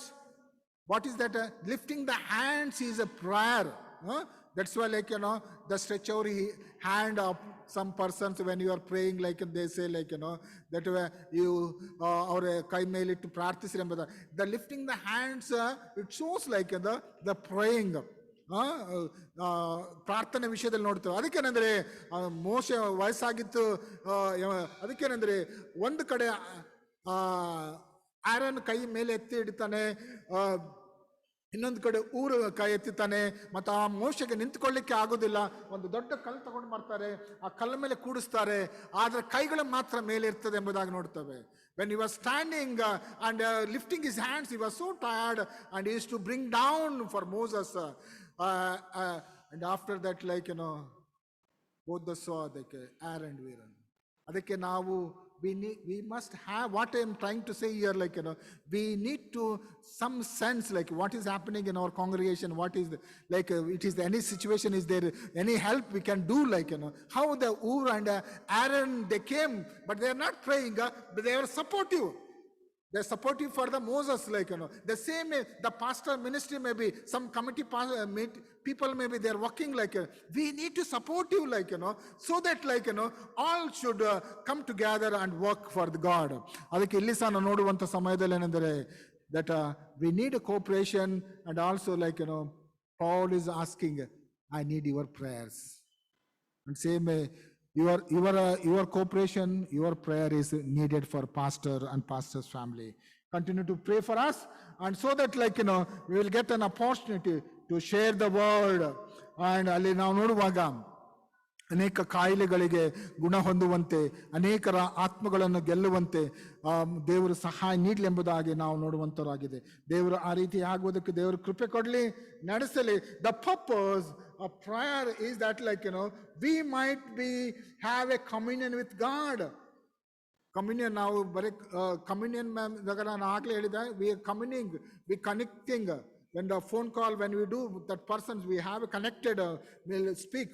what is that? Lifting the hands is a prayer. That's why the stretch out hand of some persons when you are praying, they say that you or kai melittu ಪ್ರಾರ್ಥಿಸಿರಿ ಎಂಬುದು. The lifting the hands, it shows the praying. ಪ್ರಾರ್ಥನೆ ವಿಷಯದಲ್ಲಿ ನೋಡ್ತೇವೆ. ಅದಕ್ಕೇನಂದ್ರೆ ಮೋಶೆ ವಯಸ್ಸಾಗಿತ್ತು, ಅದಕ್ಕೇನಂದ್ರೆ ಒಂದು ಕಡೆ Aaron ಕೈ ಮೇಲೆ ಎತ್ತಿ ಇಡ್ತಾನೆ, ಇನ್ನೊಂದು ಕಡೆ ಊರು ಕೈ ಎತ್ತಿತಾನೆ. ಮತ್ತು ಆ ಮೋಶೆಗೆ ನಿಂತ್ಕೊಳ್ಳಿಕ್ಕೆ ಆಗೋದಿಲ್ಲ, ಒಂದು ದೊಡ್ಡ ಕಲ್ಲು ತಗೊಂಡು ಬರ್ತಾರೆ, ಆ ಕಲ್ಲ ಮೇಲೆ ಕೂಡಿಸ್ತಾರೆ, ಆದ್ರೆ ಕೈಗಳು ಮಾತ್ರ ಮೇಲೆ ಇರ್ತದೆ ಎಂಬುದಾಗಿ ನೋಡ್ತೇವೆ. When he was standing and lifting his hands, he was so tired, and he used to bring down for Moses, and after that both the saw Aaron and Aaron. ಅದಕ್ಕೆ ನಾವು we must have, what I am trying to say here, we need to some sense what is happening in our congregation, what is it is any situation, is there any help we can do, how the Ur and Aaron, they came, but they are not praying, but they are supportive. They're supportive for the Moses, like, the same way the pastor ministry may be, some committee people may be, they're working like, we need to support you, like, so that, like, all should come together and work for the God. ಅದಕ್ಕೆ ಇಲ್ಲಿ ಸಹ ನಾವು ನೋಡುವಂಥ ಸಮಯದಲ್ಲಿ ಏನೆಂದರೆ that we need a cooperation, and also, like, Paul is asking, I need your prayers. And same way, your cooperation, your prayer is needed for pastor and pastor's family. Continue to pray for us, and so that, like, we will get an opportunity to share the word. And ಅಲ್ಲಿ ನಾವು ನೋಡುವಾಗ ಅನೇಕ ಕಾಯಿಲೆಗಳಿಗೆ ಗುಣ ಹೊಂದುವಂತೆ, ಅನೇಕರ ಆತ್ಮಗಳನ್ನು ಗೆಲ್ಲುವಂತೆ ದೇವರು ಸಹಾಯ ನೀಡಲಿ ಎಂಬುದಾಗಿ ನಾವು ನೋಡುವಂತರಾಗಿದೆ. ದೇವರು ಆ ರೀತಿ ಆಗುವುದಕ್ಕೆ ದೇವರು ಕೃಪೆ ಕೊಡಲಿ, ನಡೆಸಲಿ. The purpose of prayer is that, like, we might have a communion with God. Communion, ನಾವು ಬರೀ communion ನಾನು ಆಗ್ಲೇ ಹೇಳಿದೆ, we are communing, we connecting. When the phone call, when we do that persons, we have connected, we'll speak.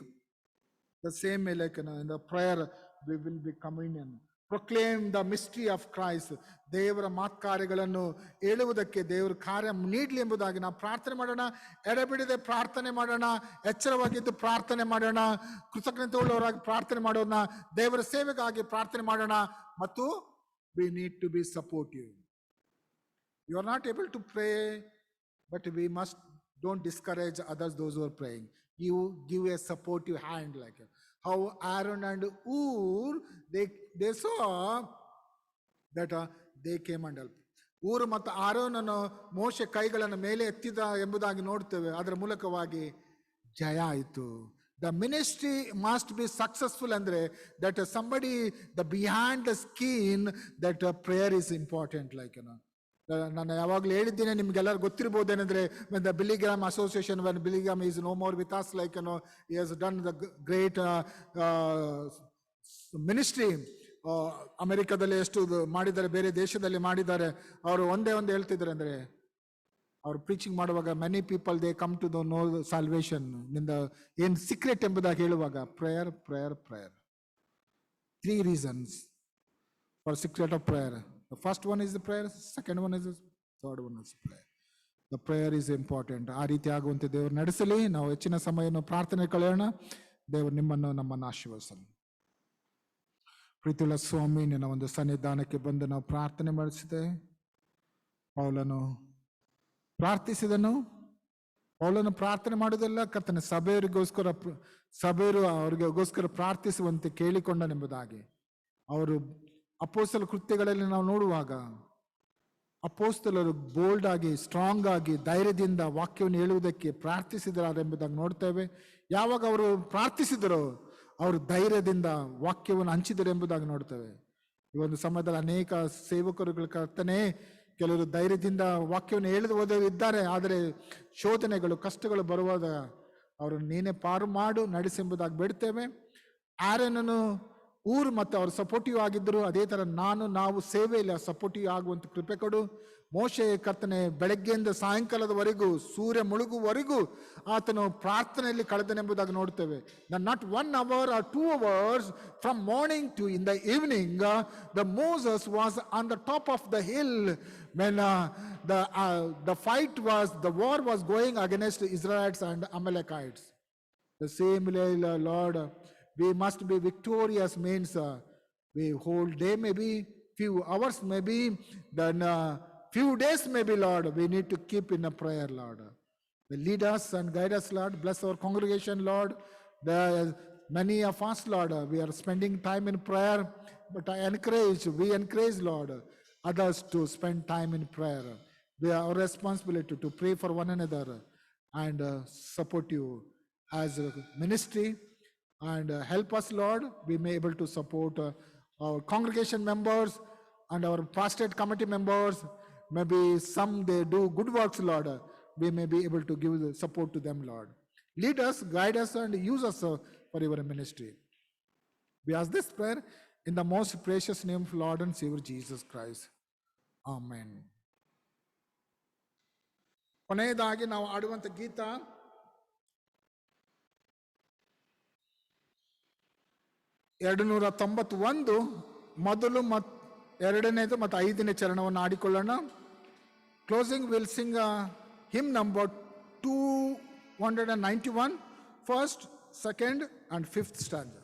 The same way, like, in the prayer, we will be communion. Proclaim the mystery of Christ. ದೇವರ ಮಾತ್ಕಾರ್ಯಗಳನ್ನು ಹೇಳುವುದಕ್ಕೆ ದೇವರು ಕಾರ್ಯ ನೀಡಲಿ ಎಂಬುದಾಗಿ ನಾವು ಪ್ರಾರ್ಥನೆ ಮಾಡೋಣ. ಎಡೆಬಿಡದೆ ಪ್ರಾರ್ಥನೆ ಮಾಡೋಣ, ಎಚ್ಚರವಾಗಿದ್ದು ಪ್ರಾರ್ಥನೆ ಮಾಡೋಣ, ಕೃತಜ್ಞತೆ ಉಳ್ಳವರಾಗಿ ಪ್ರಾರ್ಥನೆ ಮಾಡೋಣ, ದೇವರ ಸೇವೆಗಾಗಿ ಪ್ರಾರ್ಥನೆ ಮಾಡೋಣ. ಮತ್ತು we need to be supportive. You are not able to pray, but we don't discourage others, those who are praying. You give a supportive hand, like how Aaron and Ur, they saw that they came and helped. ಊರು ಮತ್ತು ಆರೋನನ್ನು ಮೋಶೆ ಕೈಗಳನ್ನು ಮೇಲೆ ಎತ್ತಿದ ಎಂಬುದಾಗಿ ನೋಡ್ತೇವೆ. ಅದರ ಮೂಲಕವಾಗಿ ಜಯ ಆಯಿತು. The ministry must be successful ಅಂದ್ರೆ that somebody, the behind the scene, that prayer is important, like, ನಾನು ಯಾವಾಗಲೂ ಹೇಳಿದ್ದೇನೆ, ನಿಮ್ಗೆಲ್ಲರೂ ಗೊತ್ತಿರ್ಬೋದೇನೆಂದ್ರೆ, when the Billy Graham Association, when Billy Graham is no more with us, like, he has done the great ministry. ಅಮೆರಿಕದಲ್ಲಿ ಎಷ್ಟು ಮಾಡಿದ್ದಾರೆ, ಬೇರೆ ದೇಶದಲ್ಲಿ ಮಾಡಿದ್ದಾರೆ. ಅವರು ಒಂದೇ ಹೇಳ್ತಿದ್ದಾರೆ ಅಂದ್ರೆ, ಅವ್ರು ಪ್ರೀಚಿಂಗ್ ಮಾಡುವಾಗ many people they come to the know salvation ನಿಂದ ಏನ್ ಸೀಕ್ರೆಟ್ ಎಂಬುದಾಗಿ ಹೇಳುವಾಗ prayer prayer prayer. 3 reasons for secret of prayer. The first one is the prayer, second one is the third one is prayer. The prayer is important. ಆ ರೀತಿ ಆಗುವಂತೆ ದೇವರು ನಡೆಸಲಿ. ನಾವು ಹೆಚ್ಚಿನ ಸಮಯವನ್ನು ಪ್ರಾರ್ಥನೆ ಕಳೆಯೋಣ. ದೇವರು ನಿಮ್ಮನ್ನು ನಮ್ಮನ್ನು ಆಶೀರ್ವದಿಸಲಿ. ಪ್ರೀತಿಯುಳ್ಳ ಸ್ವಾಮಿ, ನಿನ್ನ ಒಂದು ಸನ್ನಿಧಾನಕ್ಕೆ ಬಂದು ನಾವು ಪ್ರಾರ್ಥನೆ ಮಾಡಿಸಿದೆ. ಪೌಲನು ಪ್ರಾರ್ಥಿಸಿದನು. ಪೌಲನು ಪ್ರಾರ್ಥನೆ ಮಾಡುವುದಲ್ಲ, ಕರ್ತನ ಸಭೆಯವರು ಅವರಿಗೋಸ್ಕರ ಪ್ರಾರ್ಥಿಸುವಂತೆ ಕೇಳಿಕೊಂಡನೆಂಬುದಾಗಿ. ಅವರು ಅಪೋಸ್ತಲ ಕೃತ್ಯಗಳಲ್ಲಿ ನಾವು ನೋಡುವಾಗ ಅಪೋಸ್ತಲರು ಬೋಲ್ಡ್ ಆಗಿ, ಸ್ಟ್ರಾಂಗ್ ಆಗಿ, ಧೈರ್ಯದಿಂದ ವಾಕ್ಯವನ್ನು ಹೇಳುವುದಕ್ಕೆ ಪ್ರಾರ್ಥಿಸಿದರೆಂಬುದಾಗಿ ನೋಡ್ತೇವೆ. ಯಾವಾಗ ಅವರು ಪ್ರಾರ್ಥಿಸಿದರೋ ಅವರು ಧೈರ್ಯದಿಂದ ವಾಕ್ಯವನ್ನು ಹಂಚಿದರು ಎಂಬುದಾಗಿ ನೋಡ್ತೇವೆ. ಈ ಒಂದು ಸಮಯದಲ್ಲಿ ಅನೇಕ ಸೇವಕರುಗಳ ಕರ್ತನೆ, ಕೆಲವರು ಧೈರ್ಯದಿಂದ ವಾಕ್ಯವನ್ನು ಹೇಳದೆ ಇದ್ದಾರೆ, ಆದರೆ ಶೋಧನೆಗಳು, ಕಷ್ಟಗಳು ಬರುವಾಗ ಅವರನ್ನು ನೀನೇ ಪಾರು ಮಾಡು, ನಡೆಸೆಂಬುದಾಗಿ ಬೇಡ್ತೇವೆ. ಆರೋನನು ಊರು ಮತ್ತು ಅವರು ಸಪೋರ್ಟಿವ್ ಆಗಿದ್ದರು, ಅದೇ ಥರ ನಾವು ಸೇವೆಯಲ್ಲಿ ಸಪೋರ್ಟಿವ್ ಆಗುವಂಥ ಕೃಪೆ ಕೊಡು. ಮೋಶೆ ಕರ್ತನೆ ಬೆಳಗ್ಗೆಯಿಂದ ಸಾಯಂಕಾಲದವರೆಗೂ, ಸೂರ್ಯ ಮುಳುಗುವವರೆಗೂ ಆತನು ಪ್ರಾರ್ಥನೆಯಲ್ಲಿ ಕಳೆದನೆಂಬುದಾಗಿ ನೋಡ್ತೇವೆ. Not 1 hour or 2 hours from morning to in the evening, the Moses was on the top of the hill when the war was going against Israelites and Amalekites. The same way, Lord, we must be victorious means we whole day, maybe few hours, maybe then few days, maybe, Lord, we need to keep in a prayer, Lord. Lead us and guide us, Lord. Bless our congregation, Lord. There are many of us, Lord, we are spending time in prayer, but we encourage, Lord, others to spend time in prayer. We are our responsibility to pray for one another and support you as a ministry. And help us, Lord, we may be able to support our congregation members and our pastorate committee members. Maybe some they do good works, Lord. We may be able to give the support to them, Lord. Lead us, guide us, and use us for your ministry. We ask this prayer in the most precious name of Lord and Savior Jesus Christ. Amen. ಕೊನೆಯದಾಗಿ ನಾವು ಆಡುವಂಥ ಗೀತ (291) ಮೊದಲು ಎರಡನೇದು ಮತ್ತು ಐದನೇ ಚರಣವನ್ನು ಆಡಿಕೊಳ್ಳೋಣ. Closing we'll sing hymn number 291, first, second and fifth stanza.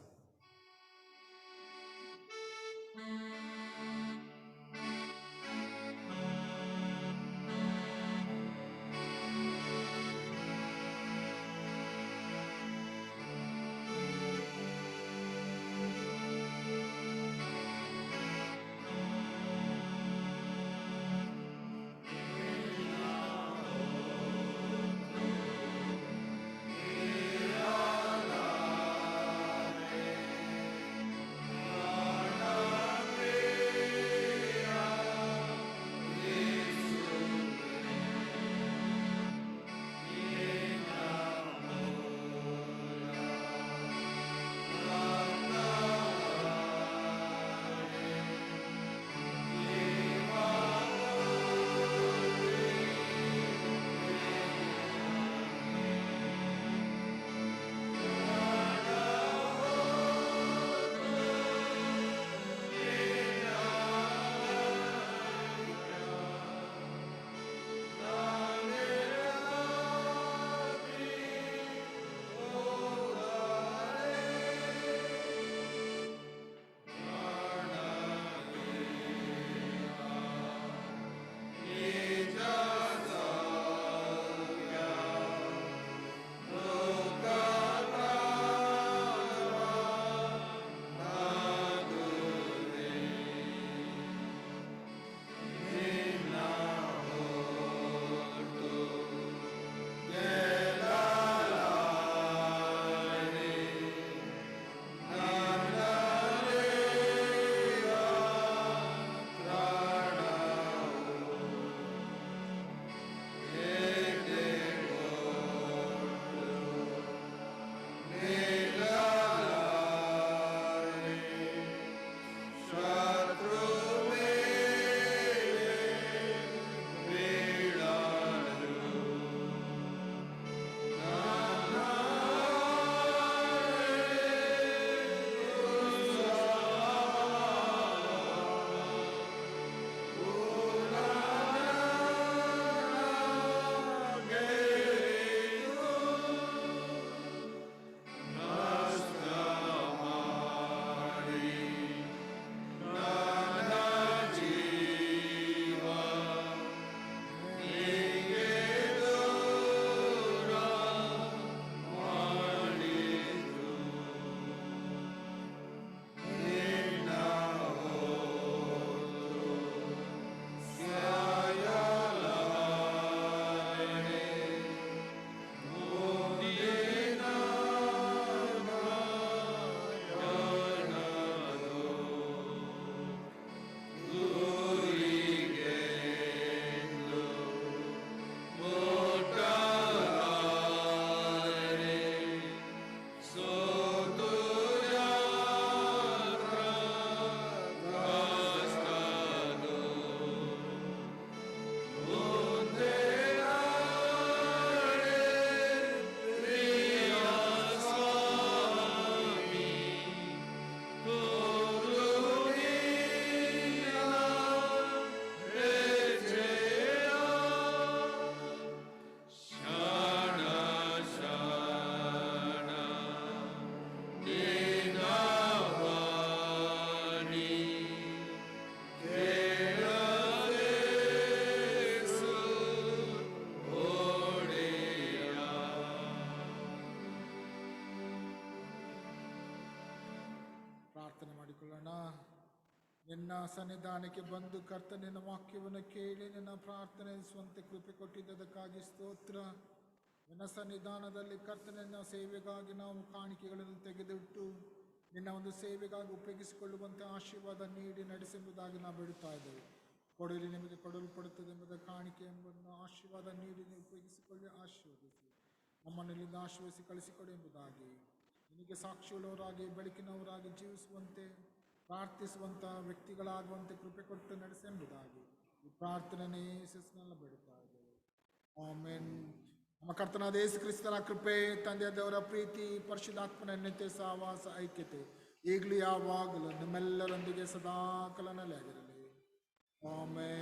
ನಿನ್ನ ಸನ್ನಿಧಾನಕ್ಕೆ ಬಂದು ಕರ್ತನಿನ ವಾಕ್ಯವನ್ನು ಕೇಳಿ ನಿನ್ನ ಪ್ರಾರ್ಥನೆ ಸ್ವಂತ ಕೃಪೆ ಕೊಟ್ಟಿದ್ದಕ್ಕಾಗಿ ಸ್ತೋತ್ರ. ನಿನ್ನ ಸನ್ನಿಧಾನದಲ್ಲಿ ಕರ್ತನಿನ ಸೇವೆಗಾಗಿ ನಾವು ಕಾಣಿಕೆಗಳನ್ನು ತೆಗೆದಿಟ್ಟು ನಿನ್ನ ಒಂದು ಸೇವೆಗಾಗಿ ಉಪಯೋಗಿಸಿಕೊಳ್ಳುವಂತೆ ಆಶೀರ್ವಾದ ನೀಡಿ ನಡೆಸೆಂಬುದಾಗಿ ನಾವು ಬಿಡುತ್ತಾ ಇದ್ದೇವೆ. ಕೊಡಲಿ ನಿಮಗೆ ಕೊಡಲ್ಪಡುತ್ತದೆ ಎಂಬುದ ಕಾಣಿಕೆ ಎಂಬುದನ್ನು ಆಶೀರ್ವಾದ ನೀಡಿ ನೀವು ಉಪಯೋಗಿಸಿಕೊಳ್ಳಿ, ಆಶೀರ್ವದಿಸಿ ನಮ್ಮನ್ನು ಇಲ್ಲಿಂದ ಆಶೀರ್ವದಿಸಿ ಕಳಿಸಿಕೊಡಿ ಎಂಬುದಾಗಿ ನಿನಗೆ ಸಾಕ್ಷಿಯುಳ್ಳವರಾಗಿ ಬೆಳಕಿನವರಾಗಿ ಜೀವಿಸುವಂತೆ ಪ್ರಾರ್ಥಿಸುವಂಥ ವ್ಯಕ್ತಿಗಳಾಗುವಂತೆ ಕೃಪೆ ಕೊಟ್ಟು ನಡೆಸೆಂಬುದಾಗಿ ಈ ಪ್ರಾರ್ಥನೆ ಯೇಸುವಿನಲ್ಲಿ ಬೇಡುತ್ತಾ ಇದ್ದೇವೆ. ಆಮೆನ್. ನಮ್ಮ ಕರ್ತನಾದ ಯೇಸು ಕ್ರಿಸ್ತನ ಕೃಪೆ, ತಂದೆಯ ದೇವರ ಪ್ರೀತಿ, ಪರಿಶುದ್ಧಾತ್ಮನ ನಿತ್ಯ ಸಹವಾಸ ಐಕ್ಯತೆ ಈಗಲೂ ಯಾವಾಗಲೂ ನಿಮ್ಮೆಲ್ಲರೊಂದಿಗೆ ಸದಾಕಾಲ ನೆಲೆಯಾಗಿರಲಿ. Amen.